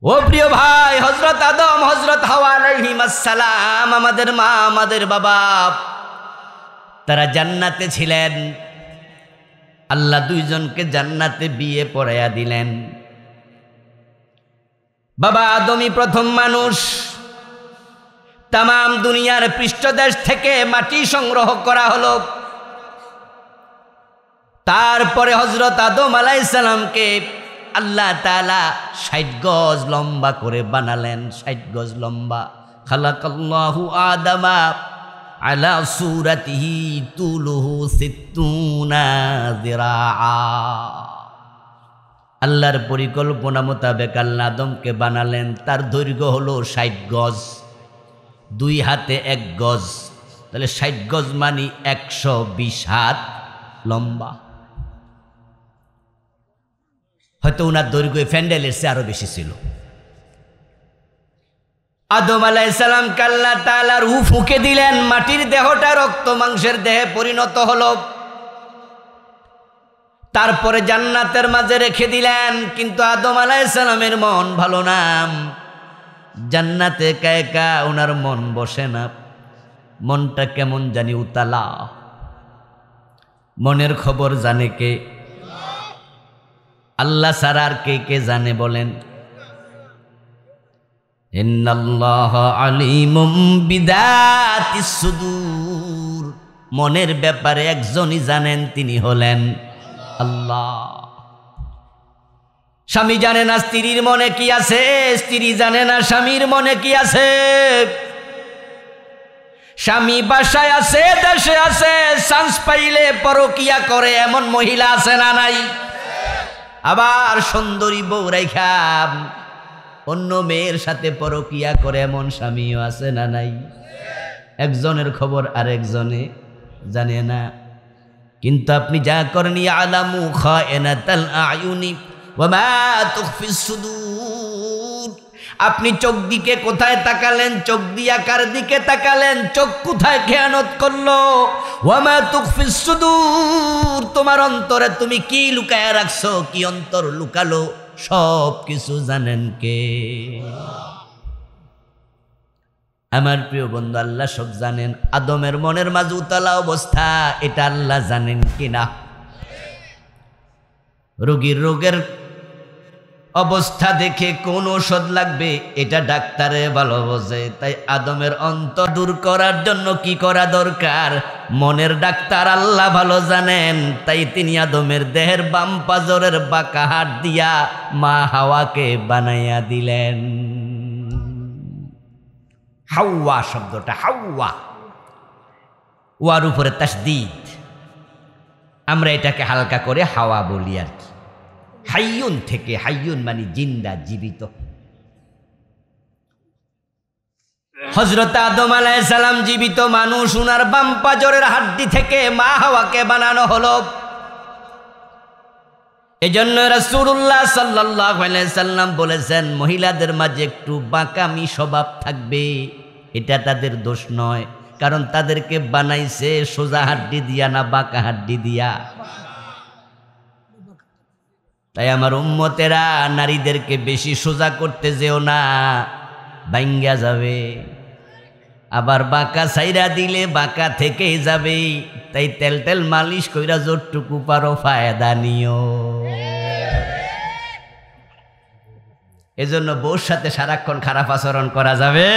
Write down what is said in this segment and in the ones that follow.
ও প্রিয় ভাই, হযরত আদম হযরত হাওয়া আলাইহিস সালাম, আমাদের মা আমাদের বাবা, তারা জান্নাতে ছিলেন। আল্লাহ দুইজনকে জান্নাতে বিয়ে পড়াইয়া দিলেন। বাবা আদমই প্রথম মানুষ। তামাম দুনিয়ার পৃষ্ঠদেশ থেকে মাটি সংগ্রহ করা হলো। তারপরে হযরত আদম আলাইহিস সালামকে আল্লাহ তাআলা ৬০ গজ লম্বা করে বানালেন। ৬০ গজ লম্বা। খালাকাল্লাহু আদামা আলা সূরাতিহি তুলুহু ৬০ যিরাআ। আল্লাহর পরিকল্পনা মোতাবেক আল্লাহ আদমকে বানালেন। তার দৈর্ঘ্য হলো ৬০ গজ, ২ হাতে ১ গজ, তাহলে ৬০ গজ মানে ১২০ হাত লম্বা। হয়তো ওনার দৈর্ঘ্য প্যান্ডেলের চেয়ে আরো বেশি ছিল। আদম আলাইহিস সালামকে আল্লাহ তাআলা রূহ ফুঁকে দিলেন, মাটির দেহটা রক্ত মাংসের দেহে পরিণত হলো। তারপরে জান্নাতের মাঝে রেখে দিলেন। কিন্তু আদম আলাইহিস সালামের মন ভালো না, জান্নাতে একা একা ওনার মন বসে না, মনটা কেমন জানি উতালা। মনের খবর জানে কে? আল্লাহ ছাড়া আর কে কে জানে বলেন? ইন্নাল্লাহা আলিমুম বিদাতিস সুদূর। মনের ব্যাপারে একজনই জানেন, তিনি হলেন আল্লাহ। স্বামী জানে না স্ত্রীর মনে কি আছে, স্ত্রী জানে না স্বামীর মনে কি আছে। স্বামী বাসায় আছে, দেশে আছে, চান্স পাইলে পরকিয়া করে এমন মহিলা আছে না নাই? আবার সুন্দরী বউ রাইখা অন্য মেয়ের সাথে পরকিয়া করে এমন স্বামীও আছে না নাই? একজনের খবর আরেকজনে জানে না। কিন্তু আপনি যা করেন, ইয়ালামু খায়নাতাল আয়ুনি ওয়া মা তুখফিস সুদূর। আপনি চোখ দিকে কোথায় তাকালেন, চোখ দিয়া কার দিকে তাকালেন, চোখ কোথায় খেয়ানত করলো, ওয়া মা তুখফিস সুদূর, তোমার অন্তরে তুমি কি লুকায়া রাখছো, কি অন্তর লুকালো, সব কিছু জানেন কে? আমার প্রিয় বন্ধু, আল্লাহ সব জানেন। আদমের মনের মাঝে উতলা অবস্থা, এটা আল্লাহ জানেন কিনা? রোগের অবস্থা দেখে কোন ওষুধ লাগবে এটা ডাক্তারে ভালো বোঝে। তাই আদমের অন্তর দূর করার জন্য কি করা দরকার, মনের ডাক্তার আল্লাহ ভালো জানেন। তাই তিনি আদমের দেহের বাম পাজরের বাঁকা হাত দিয়া মা হাওয়াকে বানাইয়া দিলেন। হাওয়া শব্দটা, হাওয়া, ওয়ার উপরে তাসদীদ, আমরা এটাকে হালকা করে হাওয়া বলি আর কি। হাইয়ুন থেকে, হাইয়ুন মানে জিন্দা, জীবিত। হযরত আদম আলাইহিস সালাম জীবিত মানুষ, উনার বাম পাজরের হাড্ডি থেকে মা হাওয়াকে বানানো হলো। এজন্য রাসূলুল্লাহ সাল্লাল্লাহু আলাইহি সাল্লাম বলেছেন, মহিলাদের মাঝে একটু বাঁকামি স্বভাব থাকবে, এটা তাদের দোষ নয়, কারণ তাদেরকে বানাইছে সোজা হাড্ডি দিয়া না বাঁকা হাড্ডি দিয়া। তাই আমার উম্মতেরা নারীদেরকে বেশি সোজা করতে যেও না, ভাঙ্গা যাবে। আবার বাঁকা ছাইরা দিলে বাঁকা থেকেই যাবে। তাই তেল তেল মালিশ কইরা যতটুকু পারো ফায়দা নিও। এজন্য বউর সাথে সারাক্ষণ খারাপ আচরণ করা যাবে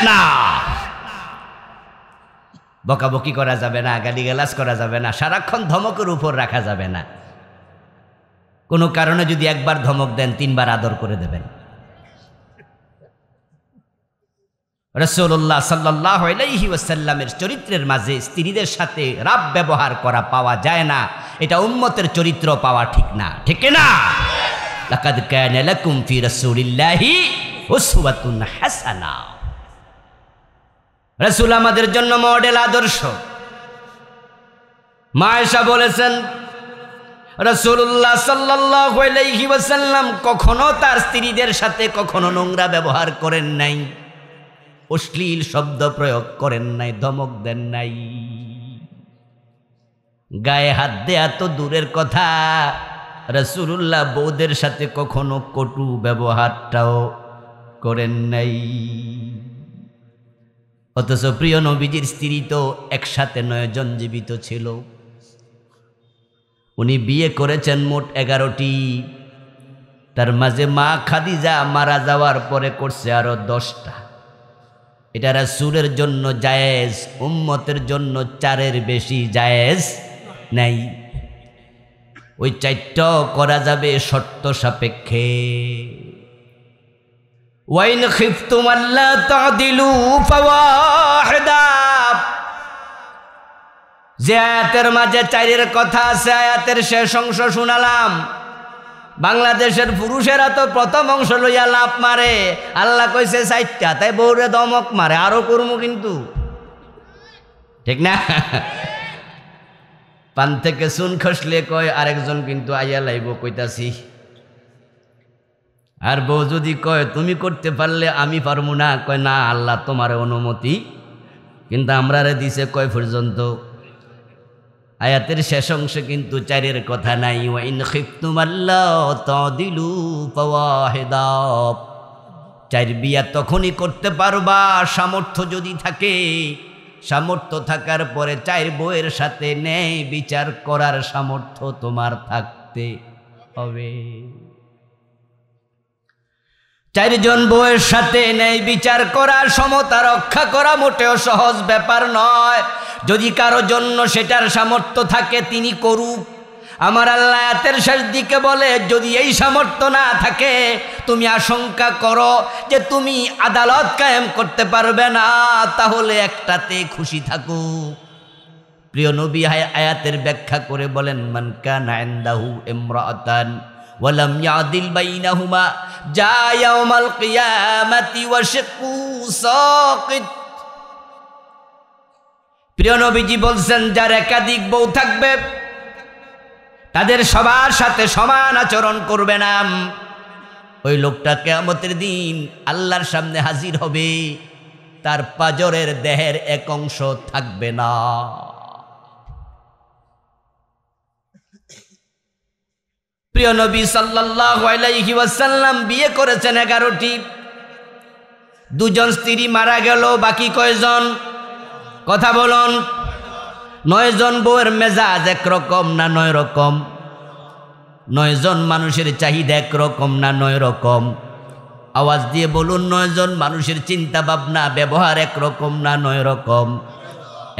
না, বকাবকি করা যাবে না, গালিগালাজ করা যাবে না, সারাক্ষণ ধমকের উপর রাখা যাবে না। কোনো কারণে যদি একবার ধমক দেন, 3 বার আদর করে দেবেন। রাসূলুল্লাহ সাল্লাল্লাহু আলাইহি ওয়াসাল্লামের চরিত্রের মাঝে স্ত্রীদের সাথে রাব ব্যবহার করা পাওয়া যায় না। এটা উম্মতের চরিত্র পাওয়া ঠিক না, ঠিক না? লাকাদ কানা লাকুম ফি রাসূলিল্লাহি উসওয়াতুন হাসানা। রাসূল আমাদের জন্য মডেল, আদর্শ। মা আয়েশা বলেছেন, রাসূলুল্লাহ সাল্লাল্লাহু আলাইহি ওয়াসাল্লাম কখনো তার স্ত্রীদের সাথে কখনো নোংরা ব্যবহার করেন নাই, অশ্লীল শব্দ প্রয়োগ করেন নাই, ধমক দেন নাই। গায়ে হাত দেয়া তো দূরের কথা, রাসূলুল্লাহ বউদের সাথে কখনো কটু ব্যবহারটাও করেন নাই। অথচ প্রিয় নবীজির স্ত্রী তো একসাথে 9 জন জীবিত ছিল। উনি বিয়ে করেছেন মোট 11টি, তার মাঝে মা খাদিজা মারা যাওয়ার পরে করছে আরো 10টা। এটা রাসূলের জন্য জায়েজ, উম্মতের জন্য 4-এর বেশি জায়েজ নাই। ওই 4টা করা যাবে শর্ত সাপেক্ষে। ওয়াইন খিফতুম আল্লা তাদিলু ফাওয়াহিদা, যে আয়াতের মাঝে 4-এর কথা আছে আয়াতের শেষ অংশ শুনালাম। বাংলাদেশের পুরুষেরা তো প্রথম অংশ লইয়া লাভ মারে, আল্লাহ কইছে 4টা, তাই বউরে দমক মারে আরো করমু, কিন্তু ঠিক না? পান থেকে চুন খসলে কয় আরেকজন কিন্তু আইয়া লাইব কইতাছি। আর বউ যদি কয় তুমি করতে পারলে আমি পারবো না, কয় না আল্লাহ তোমার অনুমতি, কিন্তু আমরা রে দিছে কয় পর্যন্ত? আয়াতের শেষ অংশে কিন্তু 4-এর কথা নাই। ওয়া ইন খিফতুম আল্লা তাদিলু ফাওয়াহিদা, 4 বিয়া তখনই করতে পারবা সামর্থ্য যদি থাকে। সামর্থ্য থাকার পরে 4 বউয়ের সাথে ন্যায় বিচার করার সামর্থ্য তোমার থাকতে হবে। 4 জন বউয়ের সাথে ন্যায় বিচার করা, সমতা রক্ষা করা মোটেও সহজ ব্যাপার নয়। যদি কারো জন্য সেটার সামর্থ্য থাকে তিনি করুক। আমার আল্লাহ আয়াতের শেষ দিকে বলে যদি এই সামর্থ্য না থাকে তুমি আশঙ্কা করো যে তুমি আদালত কায়েম করতে পারবে না, তাহলে একটাতে খুশি থাকো। প্রিয় নবী আয়াতের ব্যাখ্যা করে বলেন মান কানা ইনদাহু ইমরাআতান ওয়া লাম ইয়াদিল বাইনাহুমা জা ইয়াউমাল কিয়ামাতি ওয়া শিক্কু সাকিত। প্রিয় নবীজি বলছেন যার একাধিক বউ থাকবে তাদের সবার সাথে সমান আচরণ করবে না, ওই লোকটা কিয়ামতের দিন আল্লাহর সামনে হাজির হবে, তার পাজরের দেহের এক অংশ থাকবে না। প্রিয় নবী সাল্লাল্লাহু আলাইহি ওয়াসাল্লাম বিয়ে করেছেন 11টি। 2 জন স্ত্রী মারা গেল, বাকি কয়জন? কথা বলুন। 9 জন বউয়ের মেজাজ একরকম না 9 রকম? 9 জন মানুষের চাহিদা একরকম না 9 রকম? আওয়াজ দিয়ে বলুন, 9 জন মানুষের চিন্তা ভাবনা ব্যবহার একরকম না 9 রকম?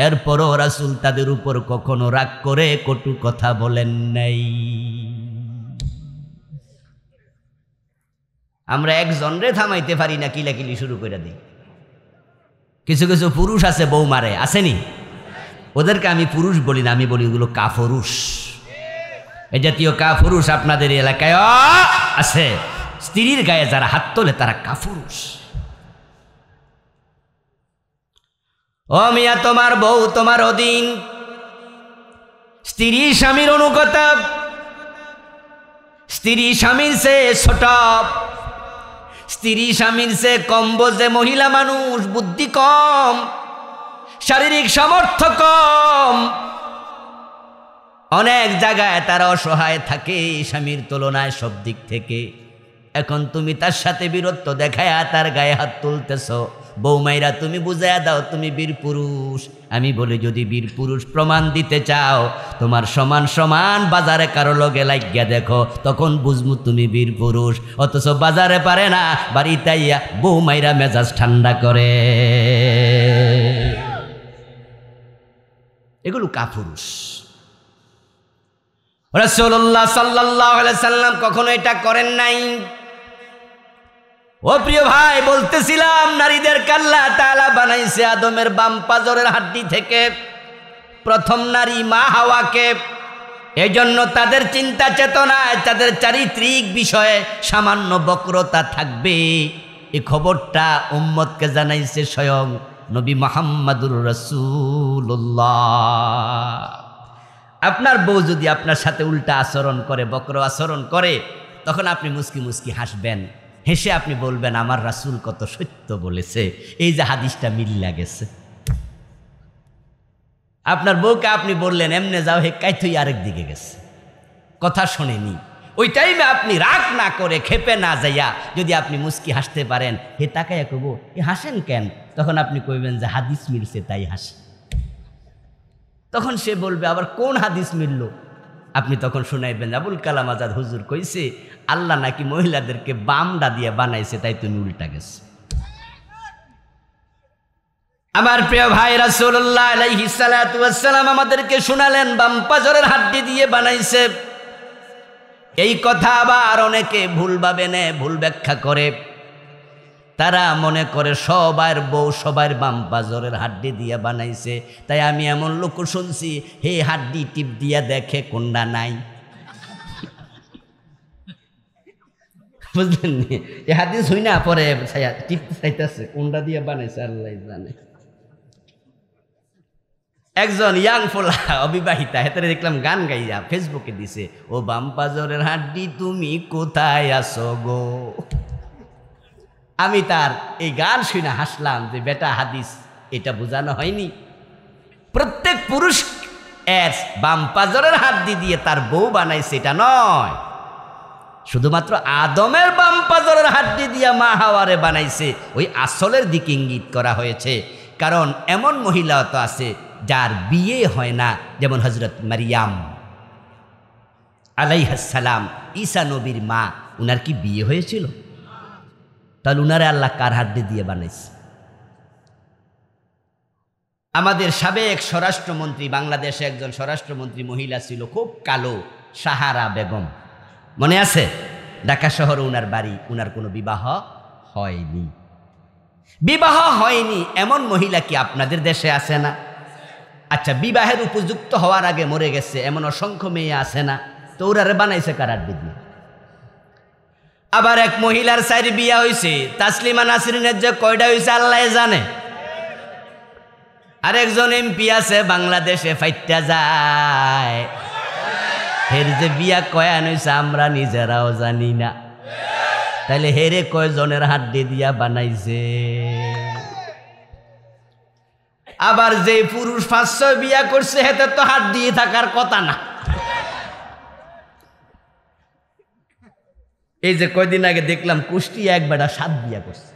এরপরও রাসূল তাদের উপর কখনো রাগ করে কটু কথা বলেন নাই। আমরা একজনরে থামাইতে পারি না, কিলাকিলি শুরু করে দিই। কিছু কিছু পুরুষ আছে বউ মারে, আসেনি? ওদেরকে আমি পুরুষ বলি না, আমি বলি ওগুলো কাফরুষ। এই জাতীয় কাফরুষ আপনাদের এলাকায় আছে। স্ত্রীর গায়ে যারা হাত তোলে তারা কাফরুষ। ও মিয়া, তোমার বউ তোমার অধীন, স্ত্রী স্বামীর অনুগতা, স্ত্রী স্বামীর সে ছোট, স্ত্রী স্বামীর সে কম বোঝে, মহিলা মানুষ, বুদ্ধি কম, শারীরিক সামর্থ্য কম, অনেক জায়গায় তারা অসহায় থাকে স্বামীর তুলনায় সব দিক থেকে। এখন তুমি তার সাথে বীরত্ব দেখায় তার গায়ে হাত তুলতেছ। বৌমাইরা তুমি বুঝাইয়া দাও তুমি বীর পুরুষ। আমি বলি যদি বীর পুরুষ প্রমাণ দিতে চাও, তোমার সমান সমান বাজারে কারো লগে লাগিয়া দেখো, তখন বুঝমু তুমি বীর পুরুষ। অথচ বাজারে পারে না, বাড়িতে আইয়া বৌমাইরা মেজাজ ঠান্ডা করে। এগুলো কাপুরুষ। রাসূলুল্লাহ সাল্লাল্লাহু আলাইহি সাল্লাম কখনো এটা করেন নাই। ও প্রিয় ভাই, বলতেছিলাম নারীদের আল্লাহ তাআলা বানাইছে আদমের বাম পাজরের হাড্ডি থেকে, প্রথম নারী মা হাওয়াকে। এজন্য তাদের চিন্তা চেতনায়, তাদের চারিত্রিক বিষয়ে সামান্য বক্রতা থাকবে। এই খবরটা উম্মতকে জানাইছে স্বয়ং নবী মুহাম্মদুর রাসূলুল্লাহ। আপনার বউ যদি আপনার সাথে উল্টা আচরণ করে, বক্র আচরণ করে, তখন আপনি মুস্কি মুস্কি হাসবেন, হেসে আপনি বলবেন আমার রাসূল কত সত্য বলেছে, এই যে হাদিসটা মিল্লা গেছে। আপনার বউকে আপনি বললেন এমনে যাও, হে কাইথই আরেক দিকে গেছে, কথা শোনেনি। ওই টাইমে আপনি রাগ না করে খেপে না যাইয়া যদি আপনি মুস্কি হাসতে পারেন, হে তাকাইয়া কব এ হাসেন কেন, তখন আপনি কইবেন যে হাদিস মিলছে তাই হাসি। তখন সে বলবে আবার কোন হাদিস মিলল? আপনি তখন শুনাইবেন আবুল কালাম আজাদ হুজুর কইছে আল্লাহ নাকি মহিলাদেরকে বামডা দিয়ে বানাইছে, তাই তুমি উল্টা গেছে। আমার প্রিয় ভাই রাসূলুল্লাহ আলাইহিস সালাতু ওয়াস সালাম আমাদেরকে শুনালেন বাম পাজরের হাড্ডি দিয়ে বানাইছে। এই কথা আবার অনেকে ভুলভাবে নেয়, ভুল ব্যাখ্যা করে। তারা মনে করে সবার বউ সবার বাম পাজরের হাড্ডি দিয়ে বানাইছে। তাই আমি এমন লোক শুনছি হে হাড্ডি টিপ দিয়া দেখে কোনটা নাই, বুঝলেন নি? এ হাদিস হই না পরে টিপ চাইতেছে কোনটা দিয়ে বানাইছে আল্লাহ জানে। একজন ইয়াং ফোলা অবিবাহিতা হেতারে দেখলাম গান গাইয়া ফেসবুকে দিছে, ও বাম পাজরের হাড্ডি তুমি কোথায় আসো গো। আমি তার এই গান শুনে হাসলাম যে বেটা হাদিস এটা বোঝানো হয়নি। প্রত্যেক পুরুষ এর বাম পাজরের হাড্ডি দিয়ে তার বউ বানাইছে এটা নয়, শুধুমাত্র আদমের বাম পাজরের হাড্ডি দিয়া মা হাওয়ারে বানাইছে, ওই আসলের দিকে ইঙ্গিত করা হয়েছে। কারণ এমন মহিলাও তো আছে যার বিয়ে হয় না, যেমন হযরত মারিয়াম আলাইহিস সালাম, ঈসা নবীর মা, উনার কি বিয়ে হয়েছিল? তাহলে উনারে আল্লাহ কার হাড্ডি দিয়ে বানাইছে? আমাদের সাবেক স্বরাষ্ট্রমন্ত্রী, বাংলাদেশে একজন স্বরাষ্ট্রমন্ত্রী মহিলা ছিল, খুব কালো, সাহারা বেগম, মনে আছে? ঢাকা শহরে উনার বাড়ি, উনার কোনো বিবাহ হয়নি। বিবাহ হয়নি এমন মহিলা কি আপনাদের দেশে আছে না? আচ্ছা, বিবাহের উপযুক্ত হওয়ার আগে মরে গেছে এমন অসংখ্য মেয়ে আছে না? তো ওরারে বানাইছে কার হাড্ডি দিয়ে? আবার এক মহিলার 4 বিয়া হয়েছে, তাসলিমা নাসরিনের যে কয়টা হয়েছে আল্লাহ জানে। আরেকজন এমপি আছে বাংলাদেশে, ফাইটটা যায়, হের যে বিয়া কয়ান হয়েছে আমরা নিজেরাও জানি না। তাইলে হেরে কয়জনের হাড্ডি দিয়া বানাইছে? আবার যে পুরুষ 500 বিয়া করছে হেতে তো হাড্ডি থাকার কথা না। এই যে কয়দিন আগে দেখলাম কুষ্টিয়া এক বেটা 7 বিয়া করছে,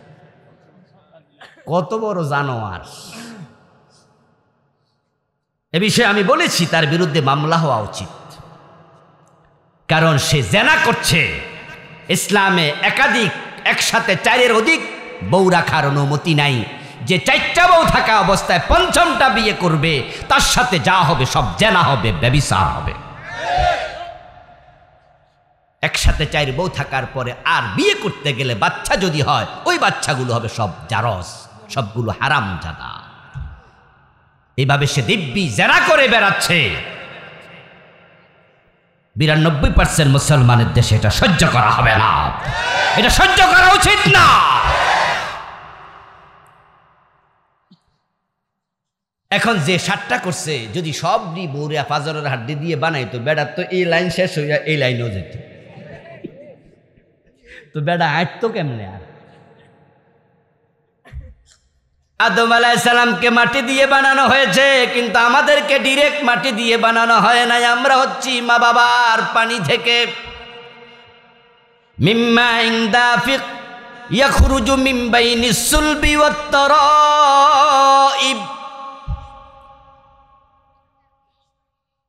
কত বড় জানোয়ার। এ বিষয়ে আমি বলেছি তার বিরুদ্ধে মামলা হওয়া উচিত, কারণ সে জেনা করছে। ইসলামে একাধিক, একসাথে 4-এর অধিক বউ রাখার অনুমতি নাই। যে 4টা বউ থাকা অবস্থায় 5টা বিয়ে করবে তার সাথে যা হবে সব জেনা হবে, ব্যভিচার হবে। একসাথে 4 বউ থাকার পরে আর বিয়ে করতে গেলে বাচ্চা যদি হয়, ওই বাচ্চাগুলো হবে সব জারজ, সবগুলো হারামজাদা। এইভাবে সে দিব্যি জেনা করে বেড়াচ্ছে। 92% মুসলমানের দেশে এটা সহ্য করা হবে না, এটা সহ্য করা উচিত না। এখন যে 7টা করছে যদি সবই বউরা পাজরের হাড্ডি দিয়ে বানাইতো, বেড়ার তো এই লাইন শেষ হইয়া এই লাইনেও যেত, তো বেড়া হাঁটতো কেমনে? আর আদম আলাইহিস সালামকে মাটি দিয়ে বানানো হয়েছে, কিন্তু আমাদেরকে ডিরেক্ট মাটি দিয়ে বানানো হয় নাই। আমরা হচ্ছি মা বাবার পানি থেকে। মিম্মা ইনদাফিক ইয়াখরুজু মিন বাইনিস সুলবি ওয়াত তারাইব।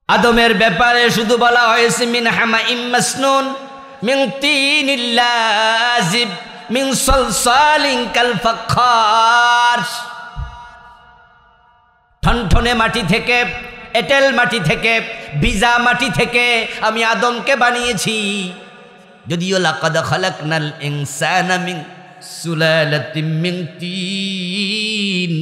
আদমের ব্যাপারে শুধু বলা হয়েছে মিন হামাইম মাসনুন মিন তিনিল লাজিব মিন সলসালিন কাল ফাখার। ঠনঠনে মাটি থেকে, এঁটেল মাটি থেকে, ভিজা মাটি থেকে আমি আদমকে বানিয়েছি। যদিও লাকাদ খালাকনাল ইনসানা মিন সুলালাতিন মিন তিন,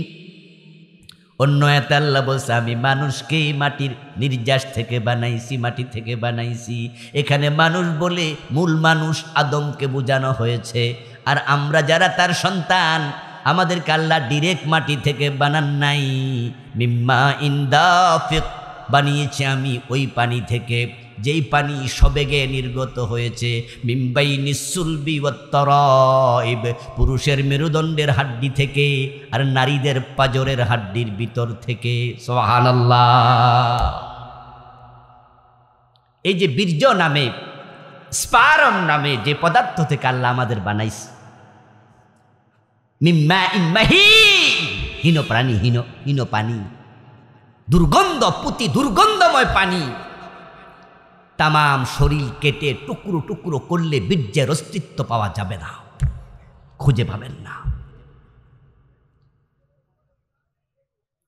অন্য এতে আল্লাহ বলছে আমি মানুষকে মাটির নির্যাস থেকে বানাইছি, মাটি থেকে বানাইছি। এখানে মানুষ বলে মূল মানুষ আদমকে বোঝানো হয়েছে। আর আমরা যারা তার সন্তান, আমাদেরকে আল্লাহ ডিরেক্ট মাটি থেকে বানান নাই, মিম্মা ইনদাফিক বানিয়েছি আমি ওই পানি থেকে, যেই পানি সবেগে নির্গত হয়েছে মিম্বাইনিস সুলবি ওয়াত তারাইব, পুরুষের মেরুদণ্ডের হাড্ডি থেকে আর নারীদের পাজরের হাড্ডির ভিতর থেকে। সুবহানাল্লাহ। এই যে বীর্য নামে স্পারম নামে যে পদার্থ থেকে আল্লাহ আমাদের বানাইছে, মিম্মা ইম্মাহিন, হীন প্রাণী, হীন পানি, দুর্গন্ধ পুতি দুর্গন্ধময় পানি। তামাম শরীর কেটে টুকরো টুকরো করলে বীর্যের অস্তিত্ব পাওয়া যাবে না, খুঁজে পাবেন না।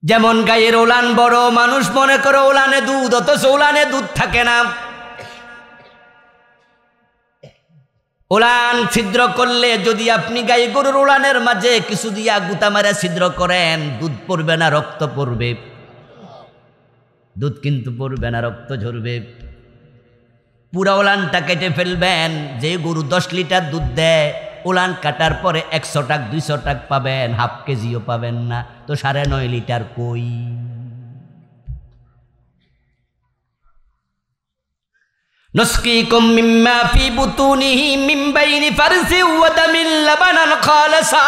যেমন গায়ের ওলান বড়, মানুষ মনে করে ওলানে দুধ, অথচ ওলানে দুধ থাকে না। ওলান ছিদ্র করলে যদি আপনি গাই গরুর ওলানের মাঝে কিছু দিয়া গুতা মারা ছিদ্র করেন, দুধ পড়বে না, রক্ত পড়বে। দুধ কিন্তু পড়বে না, রক্ত ঝরবে। পুরা ওলানটা কেটে ফেলবেন। যে গরু 10 লিটার দুধ দেয়, ওলান কাটার পরে 100 টাকা 200 টাকা পাবেন, হাফ কেজিও পাবেন না। তো 9.5 লিটার কই? নুসকিকুম মিম্মা ফি বুতুনিহি মিন বাইনি ফারসি ওয়া দামিন লাবানান খালাসা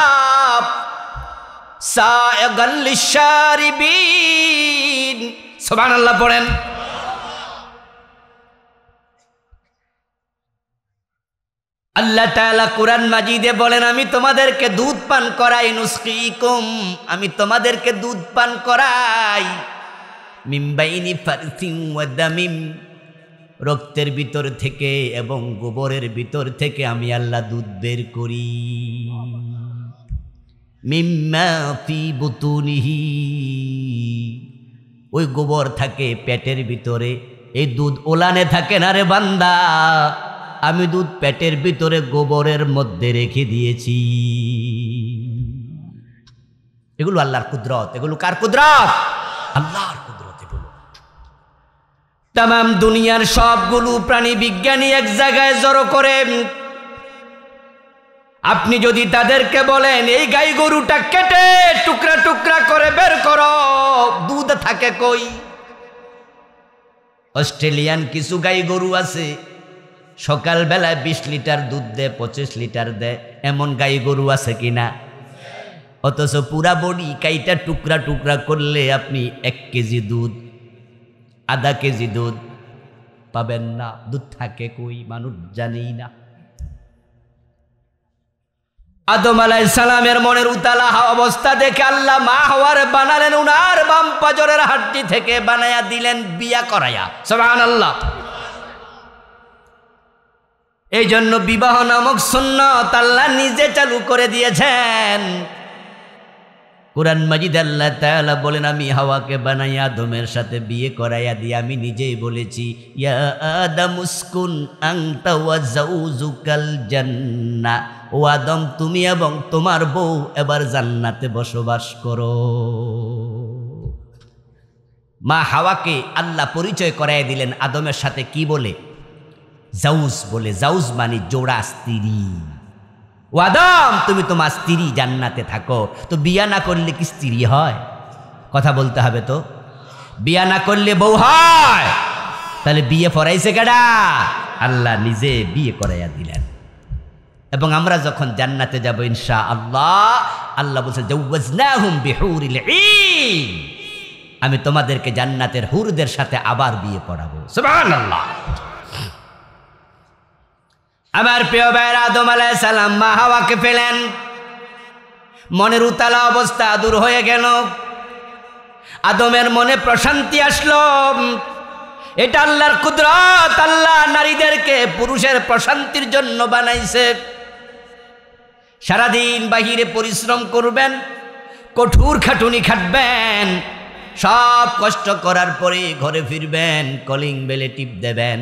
সায়গাল লিশারিবিন। সুবহানাল্লাহ পড়েন। আল্লাহ তাআলা কুরআন মাজিদে বলেন, আমি তোমাদেরকে দুধ পান করাই। নুসকিকুম, আমি তোমাদেরকে দুধ পান করাই। মিন বাইনি ফারসি ওয়া দামিন, রক্তের ভিতর থেকে এবং গোবরের ভিতর থেকে আমি আল্লাহ দুধ বের করি। মিম্মা ফি বুতুনিহি, ওই গোবর থাকে পেটের ভিতরে, এই দুধ ওলানে থাকে না রে বান্দা। আমি দুধ পেটের ভিতরে গোবরের মধ্যে রেখে দিয়েছি। এগুলো আল্লাহর কুদরত। এগুলো কার কুদরত? আল্লাহর কুদরত। এগুলো তামাম দুনিয়ার সবগুলো প্রাণী বিজ্ঞানী এক জায়গায় জড়ো করে, আপনি যদি তাদেরকে বলেন এই গাই গরুটা কেটে টুকরা টুকরা করে বের করো, দুধ থাকে কই? অস্ট্রেলিয়ান কিছু গাই গরু আছে, সকালবেলায় 20 লিটার দুধ দেয়, 25 লিটার দেয়। এমন গাই গরু আছে কিনা? অথচ পুরা বডি কাইটা টুকরা টুকরা করলে আপনি 1 কেজি দুধ, আধা কেজি দুধ পাবেন না। দুধ থাকে কই? মানুষ জানেই না। আদম আলাইহিস সালামের মনের উতালা অবস্থা দেখে আল্লাহ মা হাওয়ার বানালেন, উনার বাম পাজরের হাড্ডি থেকে বানায়া দিলেন, বিয়া করায়া। সুবহানাল্লাহ। এই জন্য বিবাহ নামক সুন্নাত আল্লাহ নিজে চালু করে দিয়েছেন। কুরআন মাজিদ আল্লাহ তাআলা বলেন, আমি হাওয়াকে বানাইয়া আদমের সাথে বিয়ে করাইয়া দিয়ে আমি নিজেই বলেছি, ইয়া আদম উসকুন আনতা ওয়া যাওজুকাল জান্নাহ, ও আদম তুমি এবং তোমার বউ এবার জান্নাতে বসবাস করো। মা হাওয়াকে আল্লাহ পরিচয় করাইয়া দিলেন আদমের সাথে কি বলে? জাউজ বলে। জাউজ মানে জোড়া স্ত্রী। ও আদম তুমি তোমার স্ত্রী জান্নাতে থাকো। তো বিয়া না করলে কি স্ত্রী হয়? কথা বলতে হবে তো। বিয়া না করলে বউ হয়? তাহলে বিয়ে পড়াইছে কেডা? আল্লাহ নিজে বিয়ে করাইয়া দিলেন। এবং আমরা যখন জান্নাতে যাব ইনশাআল্লাহ, আল্লাহ বলছেন জাওয়াজনাহুম বিহুরিল ঈন, আমি তোমাদেরকে জান্নাতের হুরদের সাথে আবার বিয়ে পড়াবো। সুবহানাল্লাহ। আমার প্রিয় ভাইরা, আদম আলাইহিস সালাম মা হাওয়াকে পেলেন, মনের উতালা অবস্থা দূর হয়ে গেল। আদমের মনে প্রশান্তি আসলো। এটা আল্লাহর কুদরত। আল্লাহ নারীদেরকে পুরুষের প্রশান্তির জন্য বানাইছে। সারাদিন বাহিরে পরিশ্রম করবেন, কঠোর খাটুনি খাটবেন, সব কষ্ট করার পরে ঘরে ফিরবেন, কলিং বেলে টিপ দেবেন,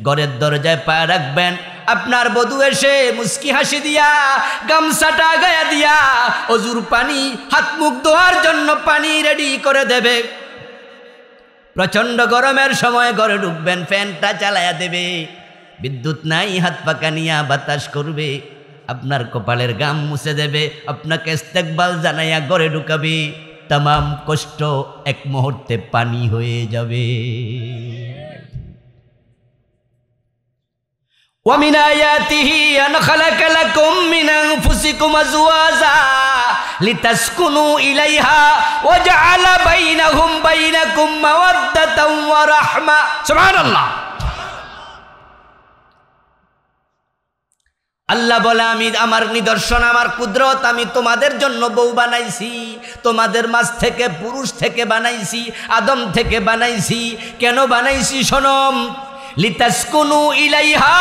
ঘরের দরজায় পা রাখবেন, আপনার বধূ এসে মুস্কি হাসি দিয়া গামছাটা গায়া দিয়া অজুর পানি, হাত মুখ ধোয়ার জন্য পানি রেডি করে দেবে। প্রচন্ড গরমের সময় ঘরে ঢুকবেন, ফ্যানটা চালায়া দেবে। বিদ্যুৎ নাই, হাত পাকা নিয়া বাতাস করবে, আপনার কপালের গাম মুছে দেবে, আপনাকে ইস্তেকবাল জানাইয়া ঘরে ঢুকাবে। तमाम कष्ट एक मुहूर्ते पानी होए जावे। ومن آياته أن خلق لكم من أنفسكم أزواجا لتسكنوا إليها وجعل بينكم مودة ورحمة. سبحان الله. আল্লাহ বলে আমি আমার নিদর্শন, আমার কুদরত, আমি তোমাদের জন্য বউ বানাইছি, তোমাদের মাঝ থেকে পুরুষ থেকে বানাইছি, আদম থেকে বানাইছি। কেন বানাইছি শোনম, লিতাসকুনু ইলাইহা,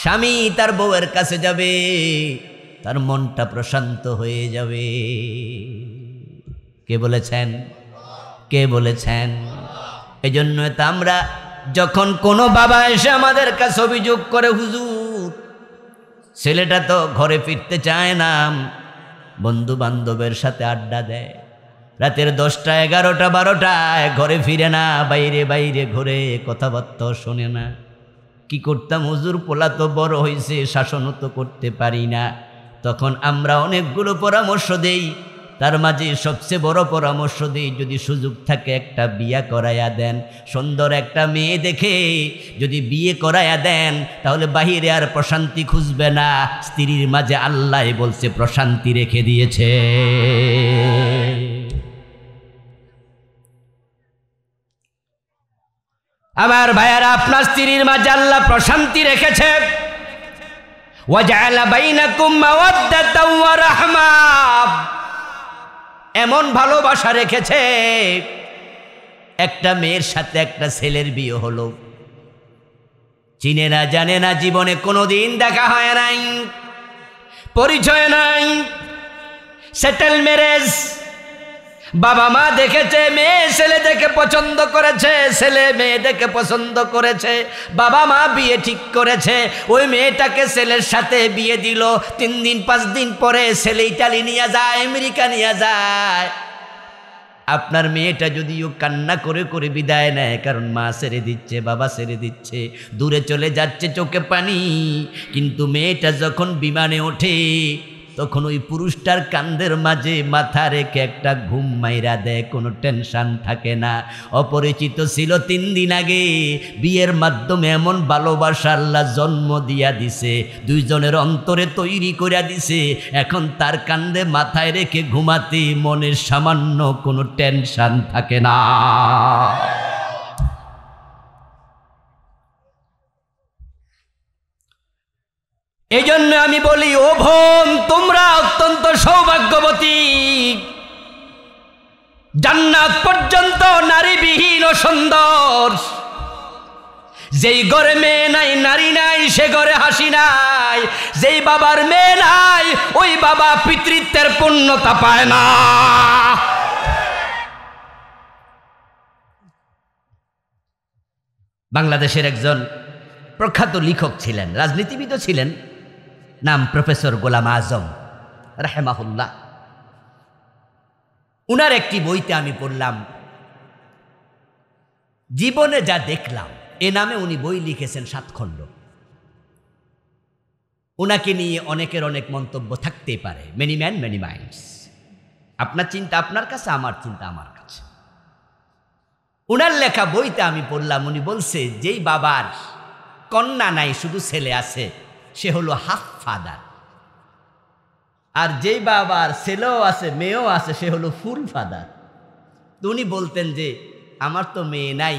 স্বামী তার বউয়ের কাছে যাবে, তার মনটা প্রশান্ত হয়ে যাবে। কে বলেছেন? কে বলেছেন? এজন্য তো আমরা যখন কোনো বাবা এসে আমাদের কাছে অভিযোগ করে, হুজুর ছেলেটা তো ঘরে ফিরতে চায় না, বন্ধু বান্ধবের সাথে আড্ডা দেয়, রাতের 10টা 11টা 12টায় ঘরে ফিরে না, বাইরে বাইরে ঘুরে কথাবার্তা শোনে না। কি করতাম হুজুর, পোলা তো বড় হয়েছে, শাসনও তো করতে পারি না। তখন আমরা অনেকগুলো পরামর্শ দেই, তার মাঝে সবচেয়ে বড় পরামর্শ দিই, যদি সুযোগ থাকে একটা বিয়ে করাইয়া দেন, সুন্দর একটা মেয়ে দেখে যদি বিয়ে করাইয়া দেন, তাহলে বাহিরে আর প্রশান্তি খুঁজবে না, স্ত্রীর মাঝে আল্লাহ বলছে প্রশান্তি রেখে দিয়েছে। আমার ভাইয়ারা, আপনার স্ত্রীর মাঝে আল্লাহ প্রশান্তি রেখেছে। ওয়াজআলা বাইনাকুম মাওয়াদ্দাতাও ওয়া রাহমা, এমন ভালোবাসা রেখেছে। একটা মেয়ের সাথে একটা ছেলের বিয়ে হলো, চিনে না জানে না, জীবনে কোনোদিন দেখা হয় নাই, পরিচয় নাই, সেটেল ম্যারেজ। বাবা মা দেখেছে, মেয়ে ছেলে দেখে পছন্দ করেছে, ছেলে মেয়ে দেখে পছন্দ করেছে, বাবা মা বিয়ে ঠিক করেছে, ওই মেয়েটাকে ছেলের সাথে বিয়ে দিল। 3 দিন 5 দিন পরে ছেলে ইটালি নিয়ে যায়, আমেরিকা নিয়ে যায়। আপনার মেয়েটা যদিও কান্না করে করে বিদায় নেয়, কারণ মা ছেড়ে দিচ্ছে, বাবা ছেড়ে দিচ্ছে, দূরে চলে যাচ্ছে, চোখে পানি, কিন্তু মেয়েটা যখন বিমানে ওঠে, তখন ওই পুরুষটার কান্দের মাঝে মাথা রেখে একটা ঘুম মাইরা দেয়, কোনো টেনশন থাকে না। অপরিচিত ছিল 3 দিন আগে, বিয়ের মাধ্যমে এমন ভালোবাসা আল্লাহ জন্ম দিয়া দিছে, দুইজনের অন্তরে তৈরি করে দিছে। এখন তার কান্দে মাথায় রেখে ঘুমাতে মনের সামান্য কোনো টেনশন থাকে না। এই জন্য আমি বলি, ও বোন, তোমরা অত্যন্ত সৌভাগ্যবতী। জান্নাত পর্যন্ত নারীবিহীন ও সুন্দর। যেই ঘরে মেয়ে নাই, নারী নাই, সে ঘরে হাসি নাই। যেই বাবার মেয়ে নাই, ওই বাবা পিতৃত্বের পূর্ণতা পায় না। বাংলাদেশের একজন প্রখ্যাত লেখক ছিলেন, রাজনীতিবিদও ছিলেন, নাম প্রফেসর গোলাম আজম রাহেমাহুল্লাহ। উনার একটি বইতে আমি পড়লাম, জীবনে যা দেখলাম, এ নামে উনি বই লিখেছেন 7 খণ্ড। উনাকে নিয়ে অনেকের অনেক মন্তব্য থাকতেই পারে, মেনি ম্যান মেনি মাইন্ডস। আপনার চিন্তা আপনার কাছে, আমার চিন্তা আমার কাছে। উনার লেখা বইতে আমি পড়লাম, উনি বলছে, যেই বাবার কন্যা নাই, শুধু ছেলে আছে, সে হলো হাফ ফাদার। আর যেই বাবার ছেলেও আছে, মেয়েও আছে, সে হলো ফুল ফাদার। তো উনি বলতেন যে আমার তো মেয়ে নাই,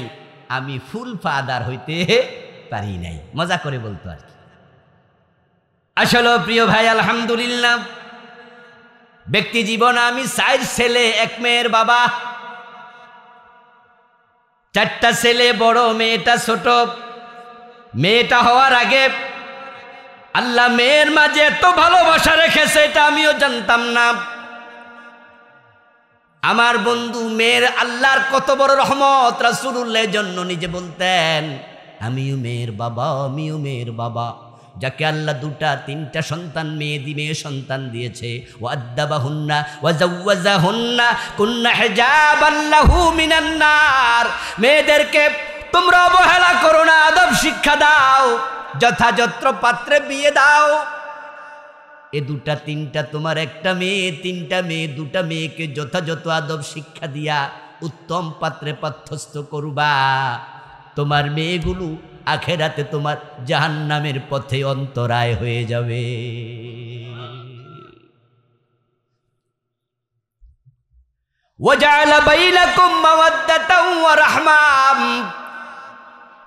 আমি ফুল ফাদার হইতে পারি নাই, মজা করে বলতো আর কি। আসলে প্রিয় ভাই, আলহামদুলিল্লাহ, ব্যক্তি জীবনে আমি 4 ছেলে 1 মেয়ের বাবা। 4টা ছেলে বড়, মেয়েটা ছোট। মেয়েটা হওয়ার আগে আল্লাহ মেয়ের মাঝে এত ভালোবাসা রেখেছে, এটা আমিও জানতাম না। আমার বন্ধু, মেয়ের আল্লাহর কত বড় রহমত, রাসূলুল্লাহর জন্য নিজে বলতেন, আমিও মেয়ের বাবা, আমিও মেয়ের বাবা। যাকে আল্লাহ 2টা 3টা সন্তান মেয়ে সন্তান দিয়েছে, ওয়াদ্দাবাহুন্না ওয়াজাওয়াজাহুন্না কুন্না হিজাবান লাহু মিনান নার। মেয়েদেরকে তোমরা অবহেলা করো না, আদব শিক্ষা দাও, যথাযথ পাত্রে বিয়ে দাও। এ 2টা 3টা তোমার, 1টা মেয়ে 3টা মেয়ে, 2টা মেয়েকে যথাযথ আদব শিক্ষা দিয়া উত্তম পাত্রে পাত্রস্থ করবা। তোমার মেয়েগুলো আখেরাতে তোমার জাহান্নামের পথে অন্তরায় হয়ে যাবে। ওয়াজআলা বাইনাকুম মাওয়াদ্দাতাও ওয়া রাহমা।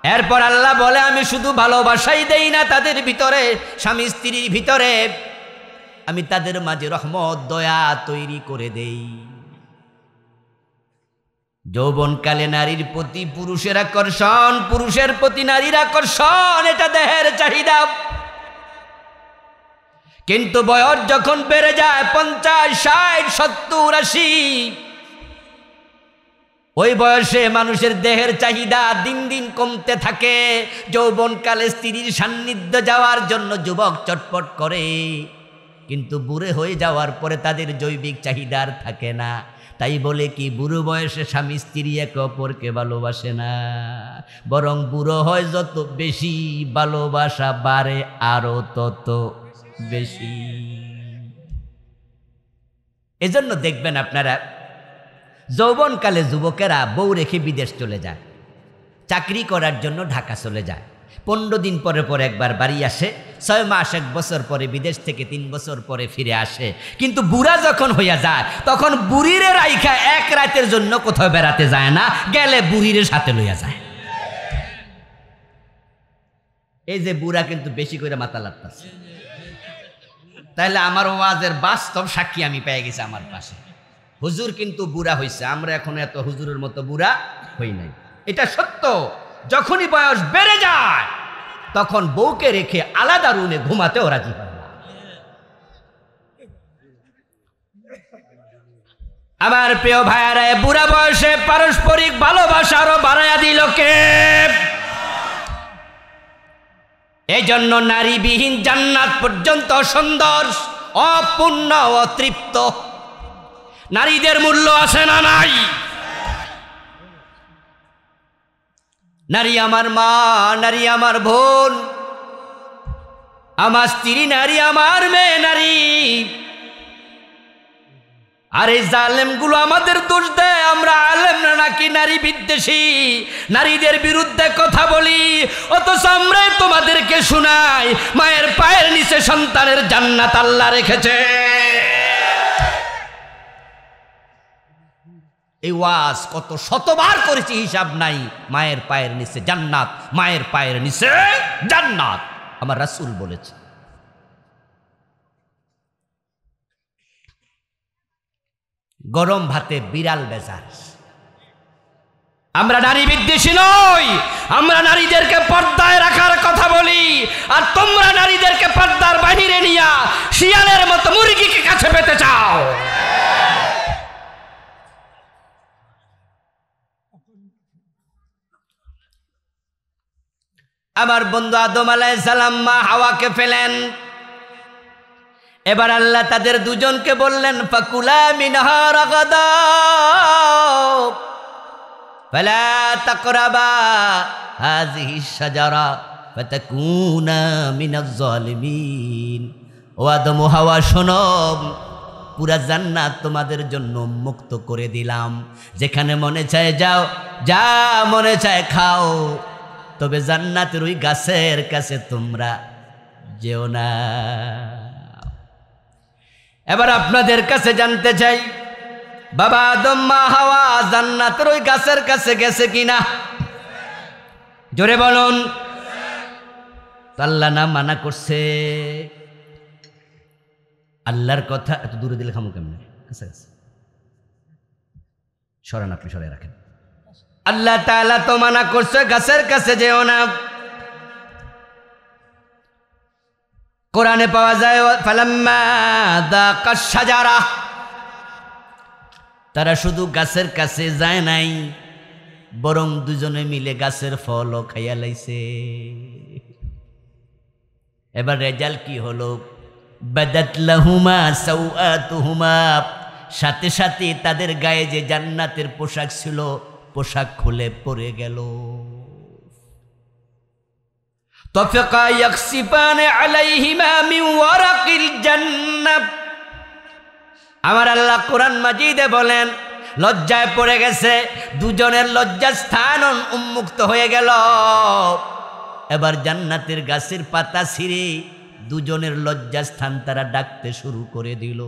এরপর আল্লাহ বলে আমি শুধু ভালোবাসাই দেই না, তাদের ভিতরে স্বামী স্ত্রীর ভিতরে আমি তাদের মাঝে রহমত দয়া তৈরি করে দেই। যৌবনকালে নারীর প্রতি পুরুষের আকর্ষণ, পুরুষের প্রতি নারীর আকর্ষণ, এটা দেহের চাহিদা। কিন্তু বয়স যখন বেড়ে যায় 50, 60, 70, 80, ওই বয়সে মানুষের দেহের চাহিদা দিন দিন কমতে থাকে। যৌবনকালে স্ত্রীর সান্নিধ্য যাওয়ার জন্য যুবক চটপট করে, কিন্তু বুড়ে হয়ে যাওয়ার পরে তাদের জৈবিক চাহিদা আর থাকে না। তাই বলে কি বুড়ো বয়সে স্বামী স্ত্রী একে অপরকে ভালোবাসে না, বরং বুড়ো হয় যত বেশি ভালোবাসা বাড়ে আরো তত বেশি। এজন্য দেখবেন আপনারা যৌবনকালে যুবকেরা বউ রেখে বিদেশ চলে যায়, চাকরি করার জন্য ঢাকা চলে যায়, 15 দিন পরে পরে একবার বাড়ি আসে, 6 মাস 1 বছর পরে বিদেশ থেকে 3 বছর পরে ফিরে আসে। কিন্তু বুড়া যখন হইয়া যায় তখন বুড়িরে রাইখা এক রাতের জন্য কোথাও বেড়াতে যায় না, গেলে বুড়িরে সাথে লইয়া যায়। এই যে বুড়া কিন্তু বেশি করে মাথা লাগতেছে। তাইলে আমার ওয়াজের বাস্তব সাক্ষী আমি পেয়ে গেছি আমার পাশে। হুজুর কিন্তু বুড়া হইছে, আমরা এখন এত হুজুরের মতো বুড়া হই নাই, এটা সত্য। যখনই বয়স বেড়ে যায় তখন বউকে রেখে আলাদা রুমে ঘুমাতেও রাজি হয় না। আমার প্রিয় ভাইয়ারা, বুড়া বয়সে পারস্পরিক ভালোবাসা আরো বাড়াইয়া দিল কে? এই জন্য নারীবিহীন জান্নাত পর্যন্ত সুন্দর, অপূর্ণ, অতৃপ্ত। নারীদের মূল্য আছে না নাই? নারী আমার মা, নারী আমার বোন, আমার স্ত্রী নারী, আমার মেয়ে নারী। আর এই জালেমগুলো আমাদের দোষ দেয়, আমরা আলেম নাকি নারী বিদ্বেষী, নারীদের বিরুদ্ধে কথা বলি, অথচ আমরাই তোমাদেরকে শোনাই মায়ের পায়ের নিচে সন্তানের জান্নাত আল্লাহ রেখেছে। এই ওয়াজ কত শতবার করেছি হিসাব নাই। মায়ের পায়ের নিচে জান্নাত, মায়ের পায়ের নিচে জান্নাত, আমার রাসূল বলেছে। গরম ভাতে বিড়াল বেজার। আমরা নারী বিদ্বেষী নই, আমরা নারীদেরকে পর্দায় রাখার কথা বলি, আর তোমরা নারীদেরকে পর্দার বাহিরে নিয়া শিয়ালের মতো মুরগিকে কাছে পেতে চাও। আমার বন্ধু আদম আলাইহিস সালাম মা হাওয়াকে ফেলেন। এবার আল্লাহ তাদের দুজনকে বললেন ফাকুলা মিনহা রাগাদা ফালা তাকরাবা হাযিহি শাজারা ফাতাকুনা মিনাজ জালিমিন। ও আদম ও হাওয়া শোনো, পুরা জান্নাত তোমাদের জন্য মুক্ত করে দিলাম, যেখানে মনে চায় যাও, যা মনে চায় খাও, তবে জান্নাতের ওই গাছের কাছে তোমরা যেও না। এবার আপনাদের কাছে জানতে চাই, বাবা আদম মা হাওয়া জান্নাতের ওই গাছের কাছে গেছে কিনা? জোরে বলুন। আল্লাহ না মানা করছে? আল্লাহর কথা এত দূরে দিলে খামু কেমনে? কাছে আছে, সরান, আপনি সরাই রাখেন। আল্লাহ তাআলা তো মানা করছে গাছের কাছে যেও না। কোরআনে পাওয়া যায় ফালাম্মা দাকাশ শাজারা, তারা শুধু গাছের কাছে যায় নাই, বরং দুজনে মিলে গাছের ফলও খাইয়া লাইছে। এবার রেজাল্ট কি হলো? বাদাত লাহুমা সাওআতুহুমা, সাথে সাথে তাদের গায়ে যে জান্নাতের পোশাক ছিল পোশাক খুলে পড়ে গেল। তাফিকা ইয়াকসিফান আলাইহিমা মিন ওয়ারাকিল জান্নাহ। আমার আল্লাহ কোরআন মাজিদে বলেন লজ্জায় পড়ে গেছে, দুজনের লজ্জাস্থান উন্মুক্ত হয়ে গেল। এবার জান্নাতের গাছের পাতা ছিঁড়ে দুজনের লজ্জাস্থান তারা ডাকতে শুরু করে দিল।